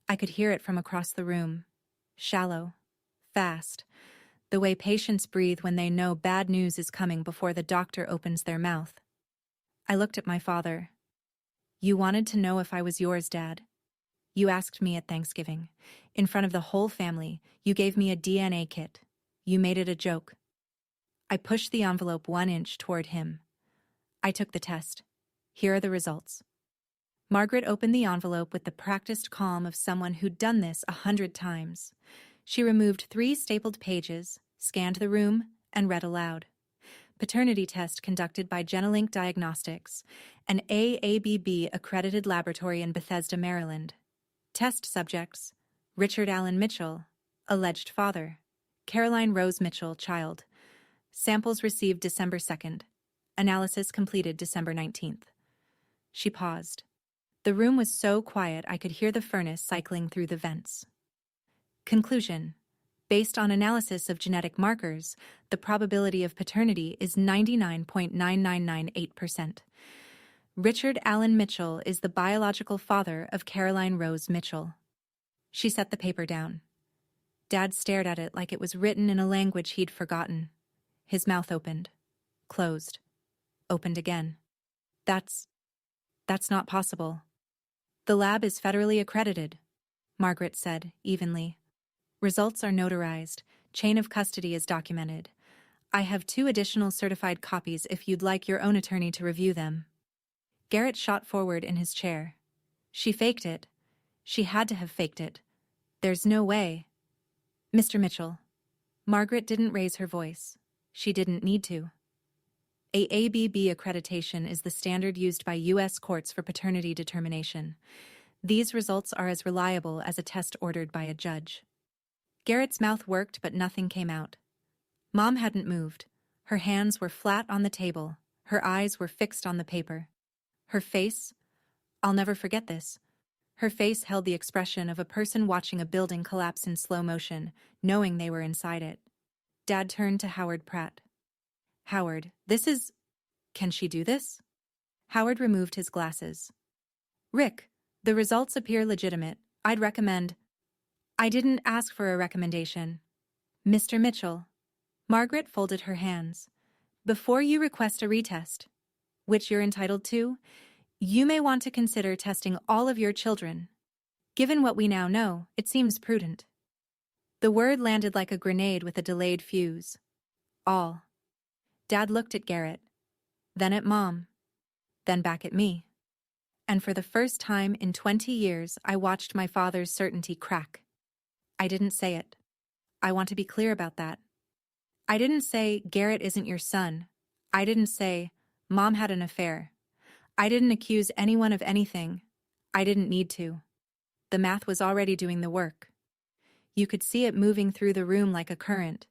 I could hear it from across the room. Shallow, fast, the way patients breathe when they know bad news is coming before the doctor opens their mouth. I looked at my father. You wanted to know if I was yours, Dad. You asked me at Thanksgiving. In front of the whole family, you gave me a DNA kit. You made it a joke. I pushed the envelope 1 inch toward him. I took the test. Here are the results. Margaret opened the envelope with the practiced calm of someone who'd done this 100 times. She removed 3 stapled pages, scanned the room, and read aloud. Paternity test conducted by Genelink Diagnostics, an AABB-accredited laboratory in Bethesda, Maryland. Test subjects: Richard Allen Mitchell, alleged father; Caroline Rose Mitchell, child. Samples received December 2nd. Analysis completed December 19th. She paused. The room was so quiet I could hear the furnace cycling through the vents. Conclusion: based on analysis of genetic markers, the probability of paternity is 99.9998%. Richard Allen Mitchell is the biological father of Caroline Rose Mitchell. She set the paper down. Dad stared at it like it was written in a language he'd forgotten. His mouth opened, closed, opened again. That's not possible. The lab is federally accredited, Margaret said, evenly. Results are notarized. Chain of custody is documented. I have 2 additional certified copies if you'd like your own attorney to review them. Garrett shot forward in his chair. She faked it. She had to have faked it. There's no way. Mr. Mitchell. Margaret didn't raise her voice. She didn't need to. ABB accreditation is the standard used by U.S. courts for paternity determination. These results are as reliable as a test ordered by a judge. Garrett's mouth worked, but nothing came out. Mom hadn't moved. Her hands were flat on the table. Her eyes were fixed on the paper. Her face, I'll never forget this. Her face held the expression of a person watching a building collapse in slow motion, knowing they were inside it. Dad turned to Howard Pratt. Howard, can she do this? Howard removed his glasses. Rick, the results appear legitimate. I'd recommend. I didn't ask for a recommendation. Mr. Mitchell. Margaret folded her hands. Before you request a retest, which you're entitled to, you may want to consider testing all of your children. Given what we now know, it seems prudent. The word landed like a grenade with a delayed fuse. All. Dad looked at Garrett, then at Mom, then back at me. And for the first time in 20 years, I watched my father's certainty crack. I didn't say it. I want to be clear about that. I didn't say, Garrett isn't your son. I didn't say, Mom had an affair. I didn't accuse anyone of anything. I didn't need to. The math was already doing the work. You could see it moving through the room like a current,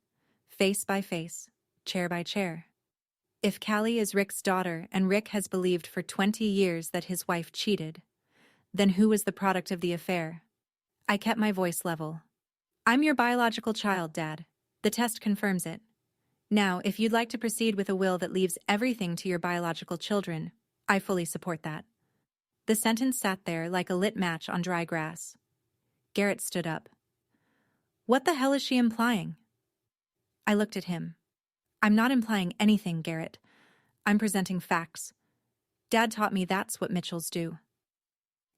face by face, chair by chair. If Callie is Rick's daughter and Rick has believed for 20 years that his wife cheated, then who was the product of the affair? I kept my voice level. I'm your biological child, Dad. The test confirms it. Now, if you'd like to proceed with a will that leaves everything to your biological children, I fully support that. The sentence sat there like a lit match on dry grass. Garrett stood up. What the hell is she implying? I looked at him. I'm not implying anything, Garrett. I'm presenting facts. Dad taught me that's what Mitchells do.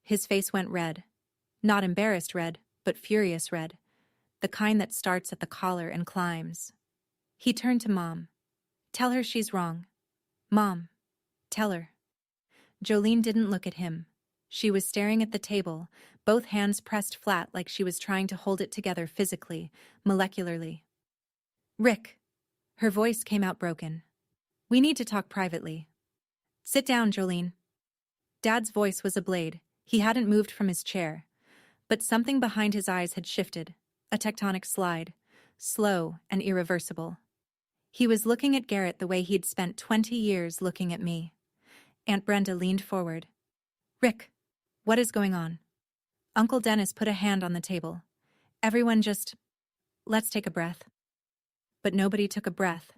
His face went red. Not embarrassed red, but furious red. The kind that starts at the collar and climbs. He turned to Mom. Tell her she's wrong. Mom, tell her. Jolene didn't look at him. She was staring at the table, both hands pressed flat like she was trying to hold it together physically, molecularly. Rick. Her voice came out broken. We need to talk privately. Sit down, Jolene. Dad's voice was a blade. He hadn't moved from his chair. But something behind his eyes had shifted, a tectonic slide, slow and irreversible. He was looking at Garrett the way he'd spent 20 years looking at me. Aunt Brenda leaned forward. Rick, what is going on? Uncle Dennis put a hand on the table. Everyone just, let's take a breath. But nobody took a breath.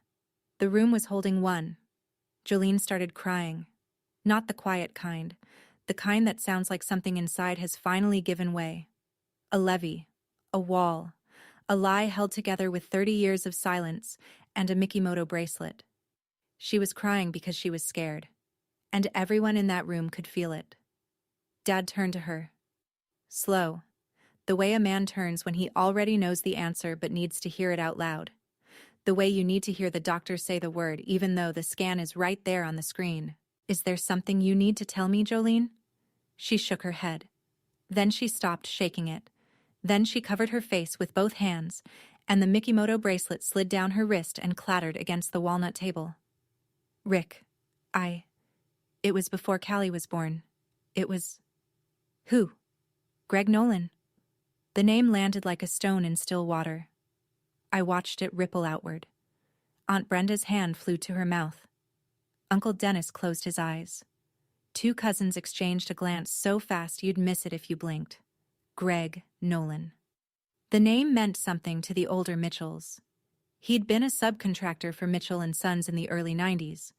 The room was holding one. Jolene started crying. Not the quiet kind, the kind that sounds like something inside has finally given way. A levee, a wall, a lie held together with 30 years of silence and a Mikimoto bracelet. She was crying because she was scared. And everyone in that room could feel it. Dad turned to her. Slow. The way a man turns when he already knows the answer but needs to hear it out loud. The way you need to hear the doctor say the word even though the scan is right there on the screen. Is there something you need to tell me, Jolene? She shook her head. Then she stopped shaking it. Then she covered her face with both hands, and the Mikimoto bracelet slid down her wrist and clattered against the walnut table. Rick, it was before Callie was born. It was... Who? Greg Nolan. The name landed like a stone in still water. I watched it ripple outward. Aunt Brenda's hand flew to her mouth. Uncle Dennis closed his eyes. 2 cousins exchanged a glance so fast you'd miss it if you blinked. Greg Nolan. The name meant something to the older Mitchells. He'd been a subcontractor for Mitchell and Sons in the early 90s.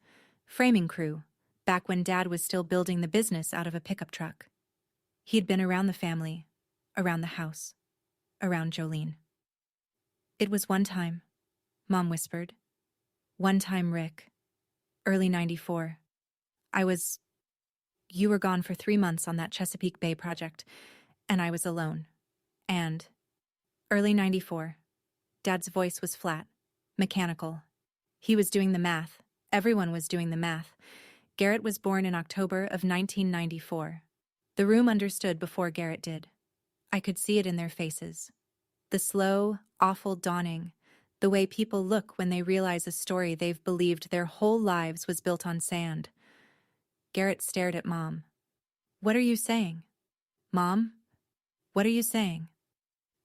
Framing crew, back when Dad was still building the business out of a pickup truck. He'd been around the family, around the house, around Jolene. It was one time, Mom whispered. One time, Rick. Early 94. You were gone for 3 months on that Chesapeake Bay project, and I was alone. And early 94. Dad's voice was flat, mechanical. He was doing the math. Everyone was doing the math. Garrett was born in October of 1994. The room understood before Garrett did. I could see it in their faces. The slow, awful dawning, the way people look when they realize a story they've believed their whole lives was built on sand. Garrett stared at Mom. What are you saying? Mom? What are you saying?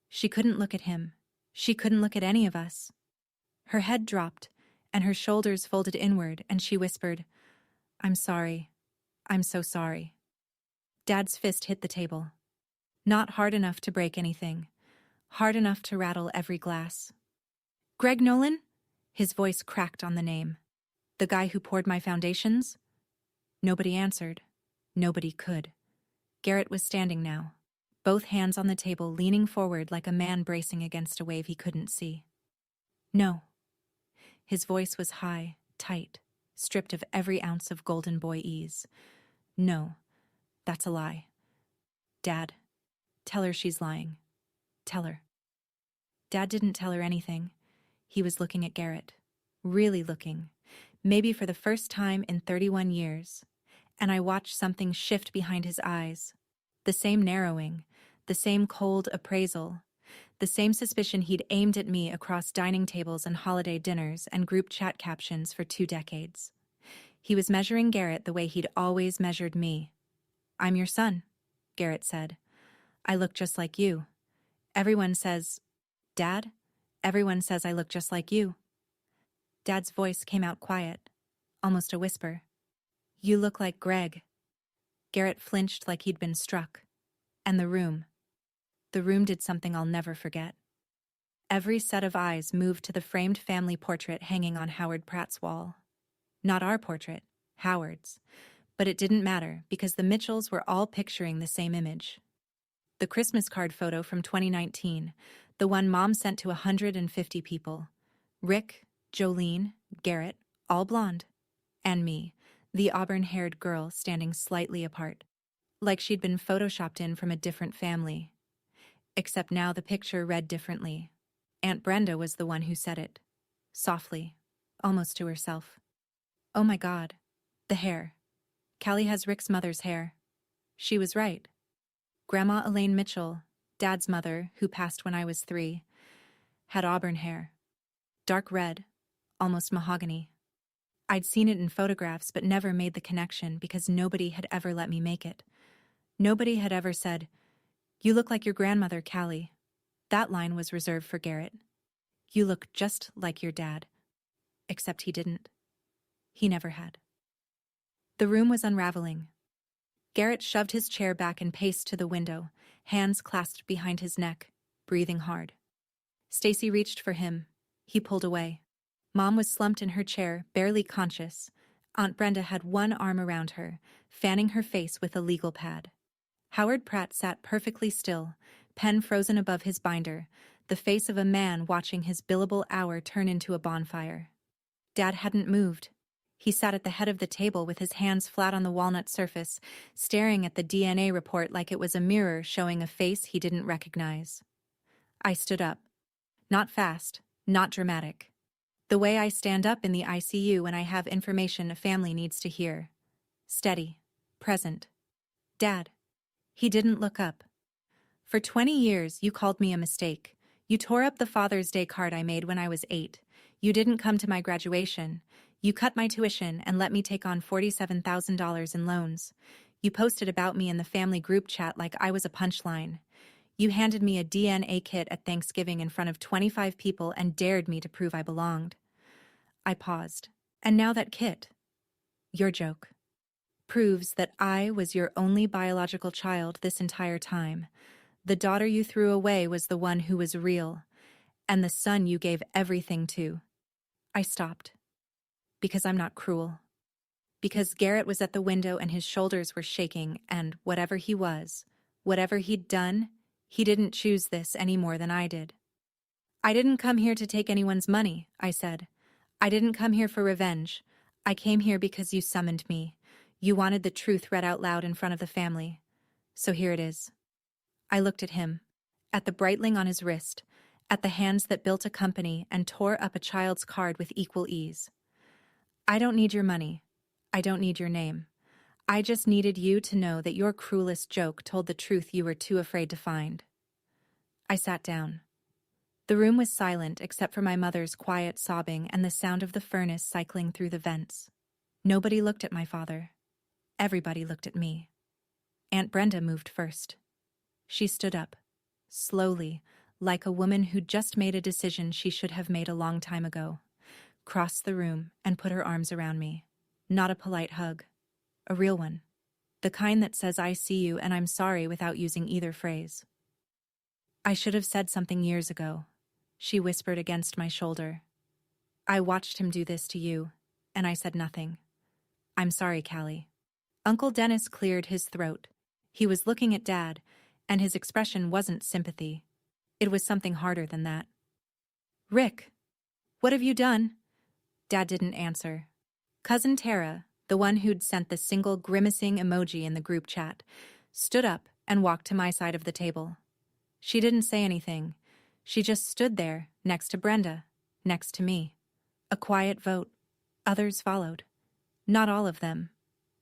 She couldn't look at him. She couldn't look at any of us. Her head dropped, and her shoulders folded inward, and she whispered, I'm sorry. I'm so sorry. Dad's fist hit the table. Not hard enough to break anything. Hard enough to rattle every glass. Greg Nolan? His voice cracked on the name. The guy who poured my foundations? Nobody answered. Nobody could. Garrett was standing now, both hands on the table, leaning forward like a man bracing against a wave he couldn't see. No. His voice was high, tight, stripped of every ounce of golden boy ease. No, that's a lie. Dad, tell her she's lying. Tell her. Dad didn't tell her anything. He was looking at Garrett. Really looking. Maybe for the first time in 31 years. And I watched something shift behind his eyes. The same narrowing, the same cold appraisal, the same suspicion he'd aimed at me across dining tables and holiday dinners and group chat captions for 2 decades. He was measuring Garrett the way he'd always measured me. I'm your son, Garrett said. I look just like you. Everyone says, Dad, everyone says I look just like you. Dad's voice came out quiet, almost a whisper. You look like Greg. Garrett flinched like he'd been struck. And the room did something I'll never forget. Every set of eyes moved to the framed family portrait hanging on Howard Pratt's wall. Not our portrait, Howard's. But it didn't matter because the Mitchells were all picturing the same image. The Christmas card photo from 2019, the one Mom sent to 150 people. Rick, Jolene, Garrett, all blonde. And me, the auburn-haired girl standing slightly apart, like she'd been photoshopped in from a different family. Except now the picture read differently. Aunt Brenda was the one who said it. Softly, almost to herself. Oh my God, the hair. Callie has Rick's mother's hair. She was right. Grandma Elaine Mitchell, Dad's mother, who passed when I was 3, had auburn hair. Dark red, almost mahogany. I'd seen it in photographs but never made the connection because nobody had ever let me make it. Nobody had ever said, You look like your grandmother, Callie. That line was reserved for Garrett. You look just like your dad. Except he didn't. He never had. The room was unraveling. Garrett shoved his chair back and paced to the window, hands clasped behind his neck, breathing hard. Stacy reached for him. He pulled away. Mom was slumped in her chair, barely conscious. Aunt Brenda had one arm around her, fanning her face with a legal pad. Howard Pratt sat perfectly still, pen frozen above his binder, the face of a man watching his billable hour turn into a bonfire. Dad hadn't moved. He sat at the head of the table with his hands flat on the walnut surface, staring at the DNA report like it was a mirror showing a face he didn't recognize. I stood up. Not fast, not dramatic. The way I stand up in the ICU when I have information a family needs to hear. Steady. Present. Dad. He didn't look up. For 20 years, you called me a mistake. You tore up the Father's Day card I made when I was 8. You didn't come to my graduation. You cut my tuition and let me take on $47,000 in loans. You posted about me in the family group chat like I was a punchline. You handed me a DNA kit at Thanksgiving in front of 25 people and dared me to prove I belonged. I paused. And now that kit, your joke, proves that I was your only biological child this entire time. The daughter you threw away was the one who was real, and the son you gave everything to. I stopped. Because I'm not cruel. Because Garrett was at the window and his shoulders were shaking, and whatever he was, whatever he'd done, he didn't choose this any more than I did. I didn't come here to take anyone's money, I said. I didn't come here for revenge. I came here because you summoned me. You wanted the truth read out loud in front of the family. So here it is. I looked at him, at the Breitling on his wrist, at the hands that built a company and tore up a child's card with equal ease. I don't need your money. I don't need your name. I just needed you to know that your cruelest joke told the truth you were too afraid to find. I sat down. The room was silent except for my mother's quiet sobbing and the sound of the furnace cycling through the vents. Nobody looked at my father. Everybody looked at me. Aunt Brenda moved first. She stood up, slowly, like a woman who'd just made a decision she should have made a long time ago, crossed the room and put her arms around me. Not a polite hug. A real one. The kind that says I see you and I'm sorry without using either phrase. I should have said something years ago, she whispered against my shoulder. I watched him do this to you, and I said nothing. I'm sorry, Callie. Uncle Dennis cleared his throat. He was looking at Dad, and his expression wasn't sympathy. It was something harder than that. Rick, what have you done? Dad didn't answer. Cousin Tara, the one who'd sent the single grimacing emoji in the group chat, stood up and walked to my side of the table. She didn't say anything. She just stood there, next to Brenda, next to me. A quiet vote. Others followed. Not all of them.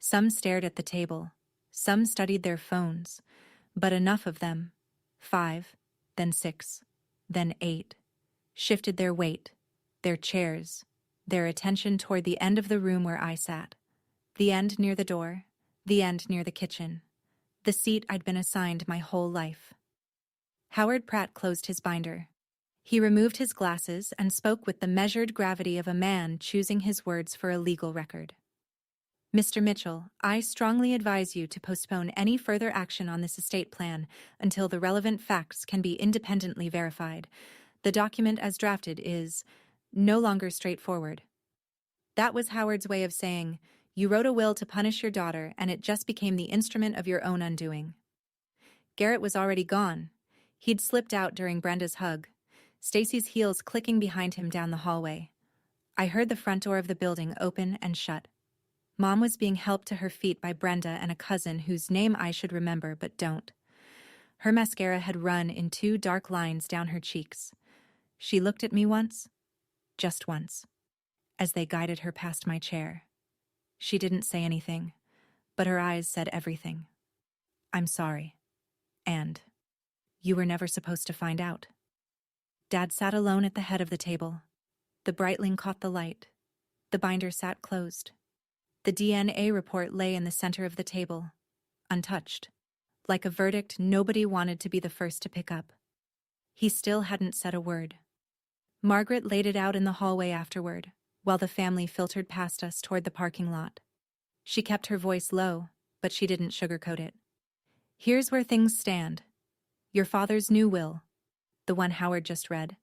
Some stared at the table. Some studied their phones. But enough of them, 5, then 6, then 8, shifted their weight, their chairs, their attention toward the end of the room where I sat. The end near the door, the end near the kitchen. The seat I'd been assigned my whole life. Howard Pratt closed his binder. He removed his glasses and spoke with the measured gravity of a man choosing his words for a legal record. Mr. Mitchell, I strongly advise you to postpone any further action on this estate plan until the relevant facts can be independently verified. The document as drafted is no longer straightforward. That was Howard's way of saying, you wrote a will to punish your daughter and it just became the instrument of your own undoing. Garrett was already gone. He'd slipped out during Brenda's hug, Stacy's heels clicking behind him down the hallway. I heard the front door of the building open and shut. Mom was being helped to her feet by Brenda and a cousin whose name I should remember but don't. Her mascara had run in 2 dark lines down her cheeks. She looked at me once, just once, as they guided her past my chair. She didn't say anything, but her eyes said everything. I'm sorry. And you were never supposed to find out. Dad sat alone at the head of the table. The Breitling caught the light. The binder sat closed. The DNA report lay in the center of the table, untouched, like a verdict nobody wanted to be the first to pick up. He still hadn't said a word. Margaret laid it out in the hallway afterward, while the family filtered past us toward the parking lot. She kept her voice low, but she didn't sugarcoat it. Here's where things stand. Your father's new will, the one Howard just read,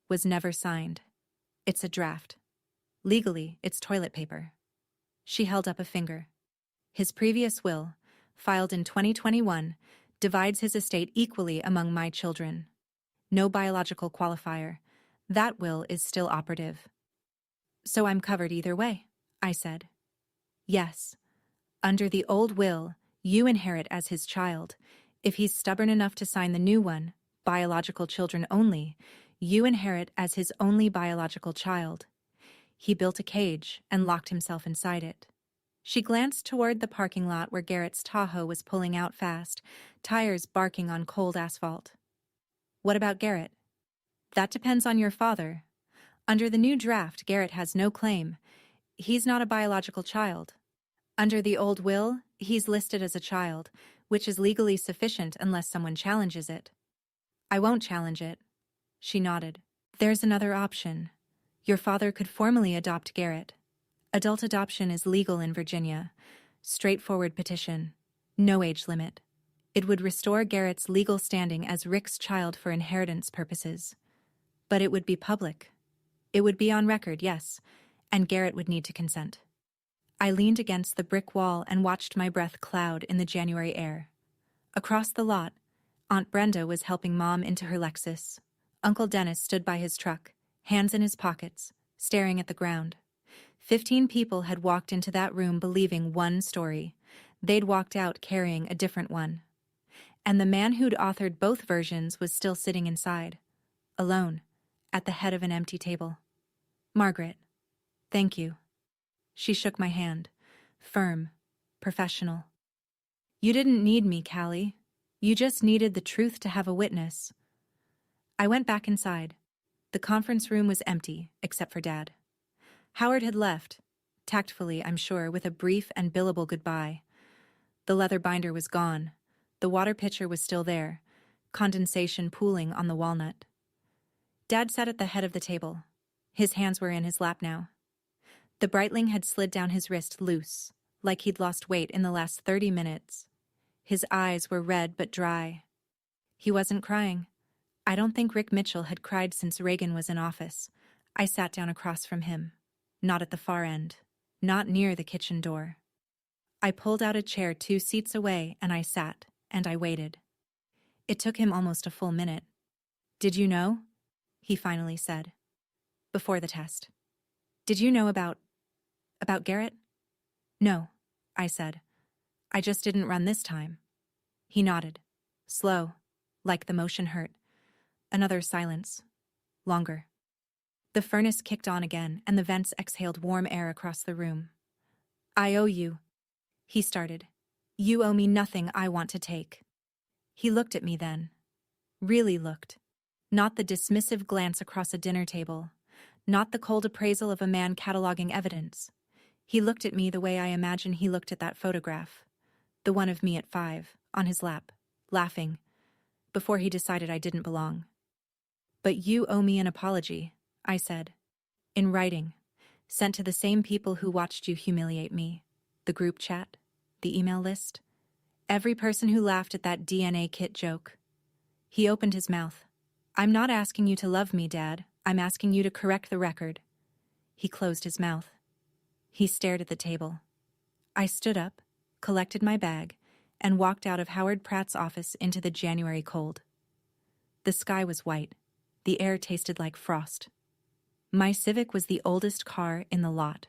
was never signed. It's a draft. Legally, it's toilet paper. She held up a finger. His previous will, filed in 2021, divides his estate equally among my children. No biological qualifier. That will is still operative. So I'm covered either way, I said. Yes. Under the old will, you inherit as his child. If he's stubborn enough to sign the new one, biological children only, you inherit as his only biological child. He built a cage and locked himself inside it. She glanced toward the parking lot where Garrett's Tahoe was pulling out fast, tires barking on cold asphalt. What about Garrett? That depends on your father. Under the new draft, Garrett has no claim. He's not a biological child. Under the old will, he's listed as a child, which is legally sufficient unless someone challenges it. I won't challenge it. She nodded. There's another option. Your father could formally adopt Garrett. Adult adoption is legal in Virginia. Straightforward petition. No age limit. It would restore Garrett's legal standing as Rick's child for inheritance purposes. But it would be public. It would be on record, yes, and Garrett would need to consent. I leaned against the brick wall and watched my breath cloud in the January air. Across the lot, Aunt Brenda was helping Mom into her Lexus. Uncle Dennis stood by his truck, hands in his pockets, staring at the ground. 15 people had walked into that room believing one story. They'd walked out carrying a different one. And the man who'd authored both versions was still sitting inside, alone, at the head of an empty table. Margaret, thank you. She shook my hand, firm, professional. You didn't need me, Callie. You just needed the truth to have a witness. I went back inside. The conference room was empty, except for Dad. Howard had left, tactfully, I'm sure, with a brief and billable goodbye. The leather binder was gone. The water pitcher was still there, condensation pooling on the walnut. Dad sat at the head of the table. His hands were in his lap now. The Breitling had slid down his wrist loose, like he'd lost weight in the last 30 minutes. His eyes were red but dry. He wasn't crying. I don't think Rick Mitchell had cried since Reagan was in office. I sat down across from him. Not at the far end. Not near the kitchen door. I pulled out a chair 2 seats away and I sat, and I waited. It took him almost a full minute. Did you know? He finally said. Before the test. Did you know about Garrett? No, I said. I just didn't run this time. He nodded. Slow, like the motion hurt. Another silence. Longer. The furnace kicked on again, and the vents exhaled warm air across the room. I owe you, he started. You owe me nothing I want to take. He looked at me then. Really looked. Not the dismissive glance across a dinner table. Not the cold appraisal of a man cataloging evidence. He looked at me the way I imagine he looked at that photograph. The one of me at 5, on his lap, laughing, before he decided I didn't belong. But you owe me an apology, I said. In writing, sent to the same people who watched you humiliate me. The group chat, the email list, every person who laughed at that DNA kit joke. He opened his mouth. I'm not asking you to love me, Dad. I'm asking you to correct the record. He closed his mouth. He stared at the table. I stood up, collected my bag, and walked out of Howard Pratt's office into the January cold. The sky was white. The air tasted like frost. My Civic was the oldest car in the lot.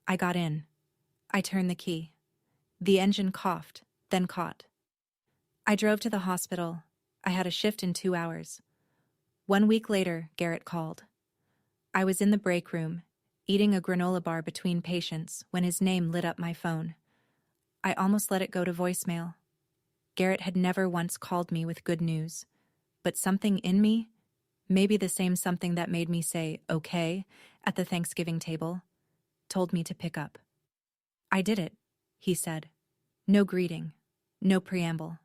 I got in. I turned the key. The engine coughed, then caught. I drove to the hospital. I had a shift in 2 hours. 1 week later, Garrett called. I was in the break room, eating a granola bar between patients when his name lit up my phone. I almost let it go to voicemail. Garrett had never once called me with good news, but something in me, maybe the same something that made me say, okay, at the Thanksgiving table, told me to pick up. I did it, he said. No greeting, no preamble.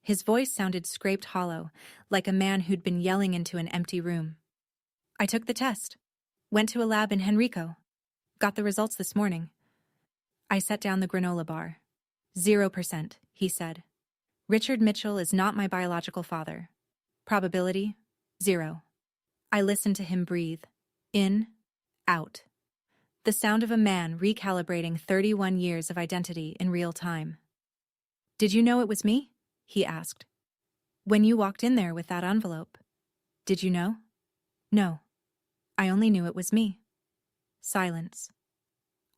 His voice sounded scraped hollow, like a man who'd been yelling into an empty room. I took the test. Went to a lab in Henrico. Got the results this morning. I set down the granola bar. 0%, he said. Richard Mitchell is not my biological father. Probability, 0. I listened to him breathe. In, out. The sound of a man recalibrating 31 years of identity in real time. Did you know it was me? He asked. When you walked in there with that envelope. Did you know? No. I only knew it was me. Silence.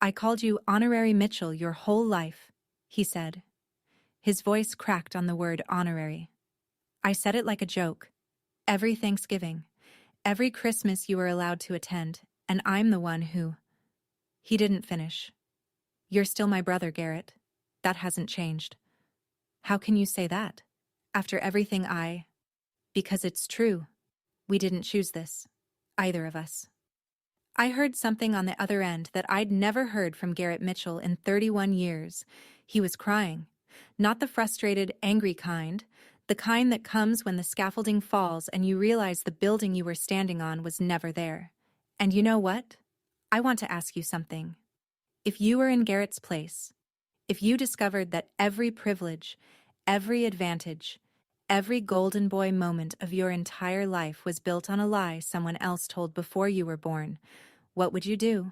I called you Honorary Mitchell your whole life, he said. His voice cracked on the word honorary. I said it like a joke. Every Thanksgiving, every Christmas you were allowed to attend, and I'm the one who... He didn't finish. You're still my brother, Garrett. That hasn't changed. How can you say that? After everything Because it's true. We didn't choose this. Either of us. I heard something on the other end that I'd never heard from Garrett Mitchell in 31 years. He was crying. Not the frustrated, angry kind. The kind that comes when the scaffolding falls and you realize the building you were standing on was never there. And you know what? I want to ask you something. If you were in Garrett's place, if you discovered that every privilege, every advantage, every golden boy moment of your entire life was built on a lie someone else told before you were born, what would you do?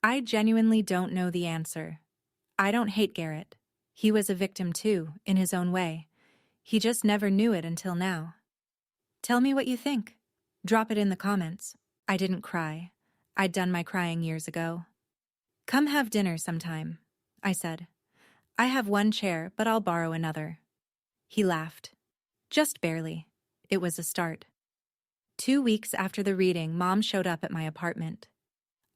I genuinely don't know the answer. I don't hate Garrett. He was a victim too, in his own way. He just never knew it until now. Tell me what you think. Drop it in the comments. I didn't cry. I'd done my crying years ago. Come have dinner sometime, I said. I have one chair, but I'll borrow another. He laughed. Just barely. It was a start. 2 weeks after the reading, Mom showed up at my apartment.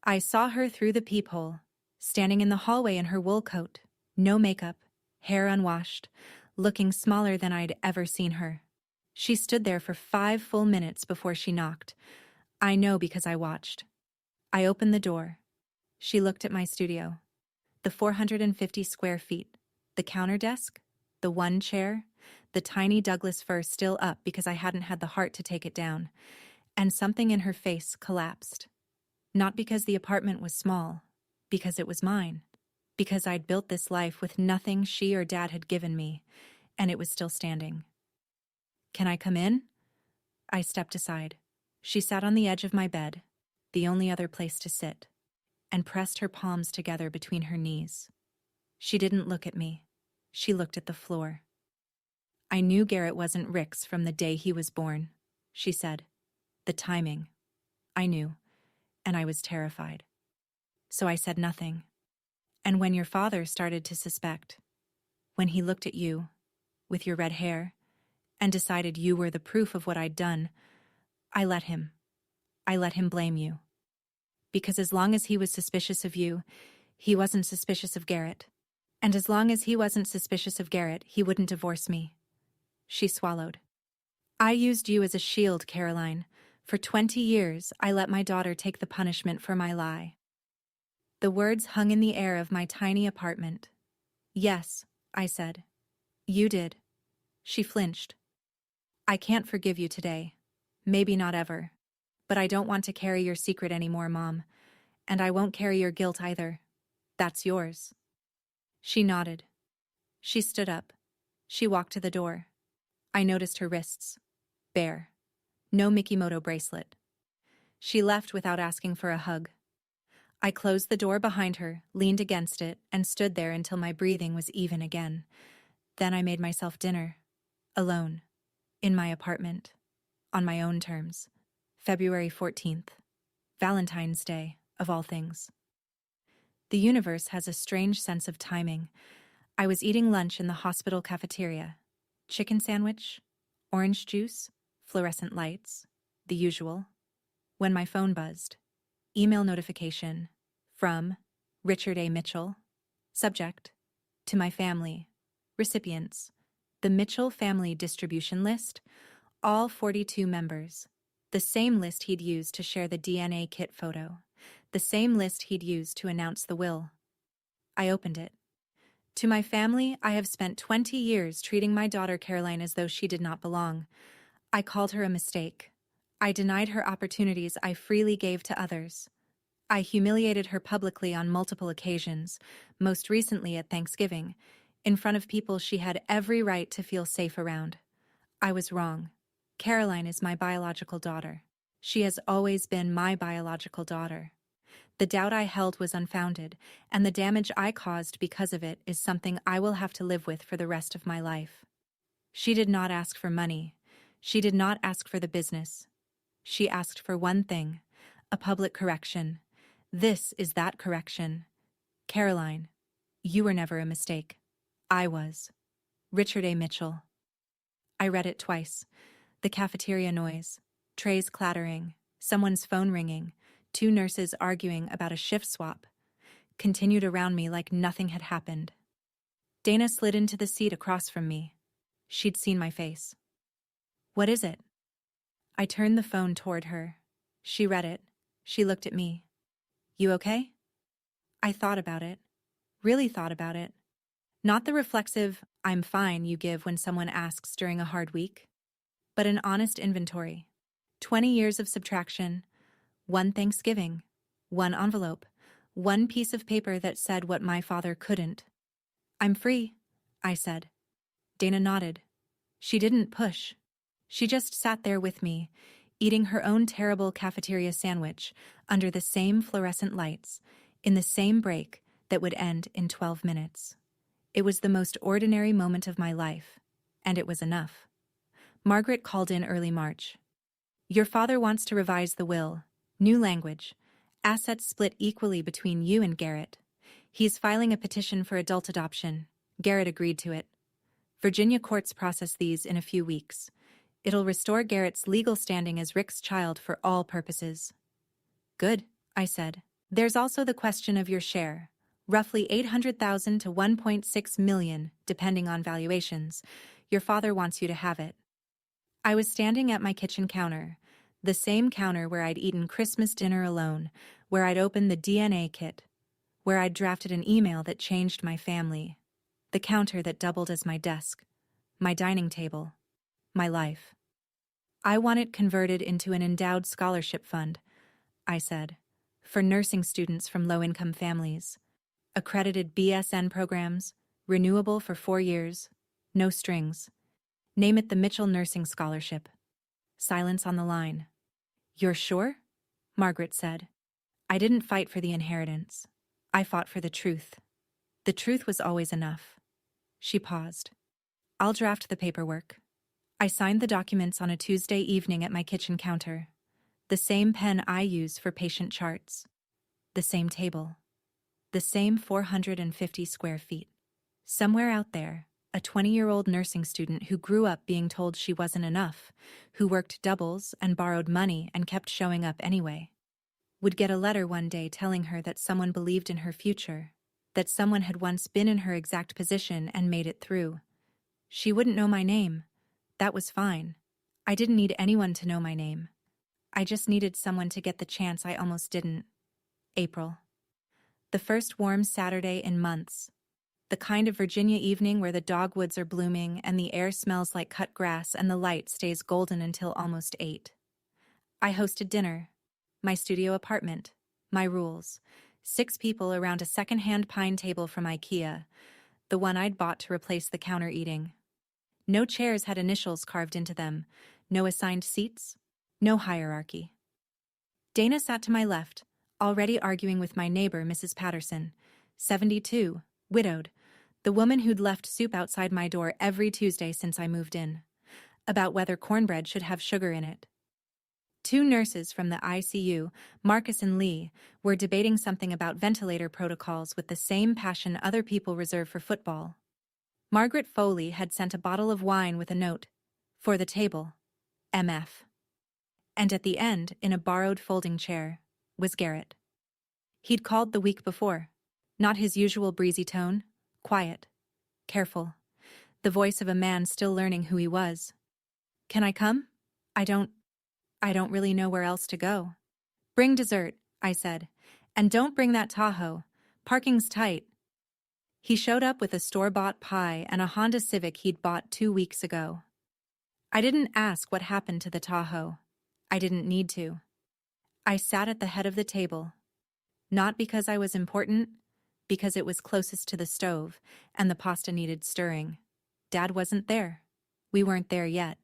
I saw her through the peephole, standing in the hallway in her wool coat, no makeup, hair unwashed, looking smaller than I'd ever seen her. She stood there for 5 full minutes before she knocked. I know because I watched. I opened the door. She looked at my studio. The 450 square feet, the counter desk, the one chair, the tiny Douglas fir still up because I hadn't had the heart to take it down, and something in her face collapsed. Not because the apartment was small, because it was mine, because I'd built this life with nothing she or Dad had given me, and it was still standing. Can I come in? I stepped aside. She sat on the edge of my bed, the only other place to sit, and pressed her palms together between her knees. She didn't look at me. She looked at the floor. I knew Garrett wasn't Rick's from the day he was born, she said. The timing. I knew, and I was terrified. So I said nothing. And when your father started to suspect, when he looked at you, with your red hair, and decided you were the proof of what I'd done, I let him. I let him blame you. Because as long as he was suspicious of you, he wasn't suspicious of Garrett. And as long as he wasn't suspicious of Garrett, he wouldn't divorce me. She swallowed. I used you as a shield, Caroline. For 20 years, I let my daughter take the punishment for my lie. The words hung in the air of my tiny apartment. Yes, I said. You did. She flinched. I can't forgive you today. Maybe not ever. But I don't want to carry your secret anymore, Mom. And I won't carry your guilt either. That's yours. She nodded. She stood up. She walked to the door. I noticed her wrists. Bare. No Mikimoto bracelet. She left without asking for a hug. I closed the door behind her, leaned against it, and stood there until my breathing was even again. Then I made myself dinner. Alone. In my apartment. On my own terms. February 14th. Valentine's Day, of all things. The universe has a strange sense of timing. I was eating lunch in the hospital cafeteria. Chicken sandwich, orange juice, fluorescent lights, the usual. When my phone buzzed. Email notification. From Richard A. Mitchell. Subject. To my family. Recipients. The Mitchell family distribution list. All 42 members. The same list he'd used to share the DNA kit photo. The same list he'd used to announce the will. I opened it. To my family, I have spent 20 years treating my daughter Caroline as though she did not belong. I called her a mistake. I denied her opportunities I freely gave to others. I humiliated her publicly on multiple occasions, most recently at Thanksgiving, in front of people she had every right to feel safe around. I was wrong. Caroline is my biological daughter. She has always been my biological daughter. The doubt I held was unfounded, and the damage I caused because of it is something I will have to live with for the rest of my life. She did not ask for money. She did not ask for the business. She asked for one thing, a public correction. This is that correction. Caroline, you were never a mistake. I was. Richard A. Mitchell. I read it twice. The cafeteria noise, trays clattering, someone's phone ringing, 2 nurses arguing about a shift swap, continued around me like nothing had happened. Dana slid into the seat across from me. She'd seen my face. What is it? I turned the phone toward her. She read it. She looked at me. You okay? I thought about it. Really thought about it. Not the reflexive, I'm fine you give when someone asks during a hard week, but an honest inventory. 20 years of subtraction, 1 Thanksgiving, 1 envelope, 1 piece of paper that said what my father couldn't. I'm free, I said. Dana nodded. She didn't push. She just sat there with me, eating her own terrible cafeteria sandwich under the same fluorescent lights, in the same break that would end in 12 minutes. It was the most ordinary moment of my life, and it was enough. Margaret called in early March. Your father wants to revise the will. New language. Assets split equally between you and Garrett. He's filing a petition for adult adoption. Garrett agreed to it. Virginia courts process these in a few weeks. It'll restore Garrett's legal standing as Rick's child for all purposes. Good, I said. There's also the question of your share. Roughly $800,000 to $1.6 million, depending on valuations. Your father wants you to have it. I was standing at my kitchen counter, the same counter where I'd eaten Christmas dinner alone, where I'd opened the DNA kit, where I'd drafted an email that changed my family, the counter that doubled as my desk, my dining table, my life. I want it converted into an endowed scholarship fund, I said, for nursing students from low-income families. Accredited BSN programs, renewable for 4 years, no strings. Name it the Mitchell Nursing Scholarship. Silence on the line. You're sure? Margaret said. I didn't fight for the inheritance. I fought for the truth. The truth was always enough. She paused. I'll draft the paperwork. I signed the documents on a Tuesday evening at my kitchen counter. The same pen I use for patient charts. The same table. The same 450 square feet. Somewhere out there, a 20-year-old nursing student who grew up being told she wasn't enough, who worked doubles and borrowed money and kept showing up anyway, would get a letter one day telling her that someone believed in her future, that someone had once been in her exact position and made it through. She wouldn't know my name. That was fine. I didn't need anyone to know my name. I just needed someone to get the chance I almost didn't. April. The first warm Saturday in months. The kind of Virginia evening where the dogwoods are blooming and the air smells like cut grass and the light stays golden until almost 8. I hosted dinner. My studio apartment. My rules. 6 people around a second-hand pine table from IKEA, the one I'd bought to replace the counter eating. No chairs had initials carved into them. No assigned seats. No hierarchy. Dana sat to my left, already arguing with my neighbor, Mrs. Patterson, 72, widowed, the woman who'd left soup outside my door every Tuesday since I moved in, about whether cornbread should have sugar in it. 2 nurses from the ICU, Marcus and Lee, were debating something about ventilator protocols with the same passion other people reserve for football. Margaret Foley had sent a bottle of wine with a note, for the table, MF. And at the end, in a borrowed folding chair, was Garrett. He'd called the week before. Not his usual breezy tone, quiet, careful, the voice of a man still learning who he was. Can I come? I don't really know where else to go. Bring dessert, I said, and don't bring that Tahoe. Parking's tight. He showed up with a store-bought pie and a Honda Civic he'd bought 2 weeks ago. I didn't ask what happened to the Tahoe. I didn't need to. I sat at the head of the table. Not because I was important, because it was closest to the stove, and the pasta needed stirring. Dad wasn't there. We weren't there yet.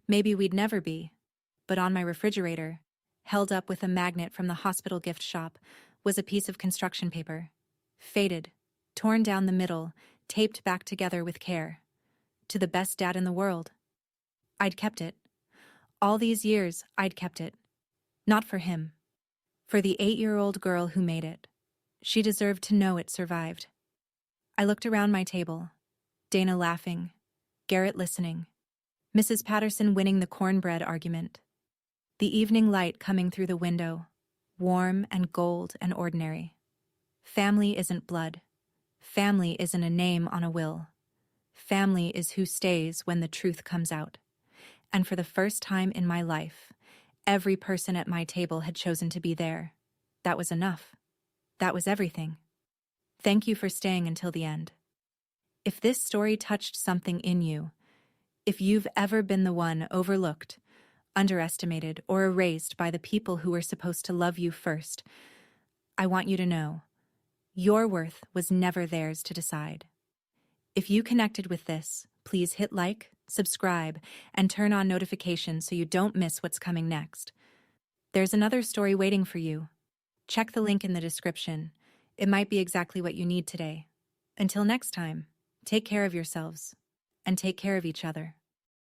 Maybe we'd never be. But on my refrigerator, held up with a magnet from the hospital gift shop, was a piece of construction paper. Faded, torn down the middle, taped back together with care. To the best dad in the world. I'd kept it. All these years, I'd kept it. Not for him. For the 8-year-old girl who made it. She deserved to know it survived. I looked around my table. Dana laughing. Garrett listening. Mrs. Patterson winning the cornbread argument. The evening light coming through the window. Warm and gold and ordinary. Family isn't blood. Family isn't a name on a will. Family is who stays when the truth comes out. And for the first time in my life, every person at my table had chosen to be there. That was enough. That was everything. Thank you for staying until the end. If this story touched something in you, if you've ever been the one overlooked, underestimated, or erased by the people who were supposed to love you first, I want you to know, your worth was never theirs to decide. If you connected with this, please hit like, subscribe, and turn on notifications so you don't miss what's coming next. There's another story waiting for you. Check the link in the description. It might be exactly what you need today. Until next time, take care of yourselves, and take care of each other.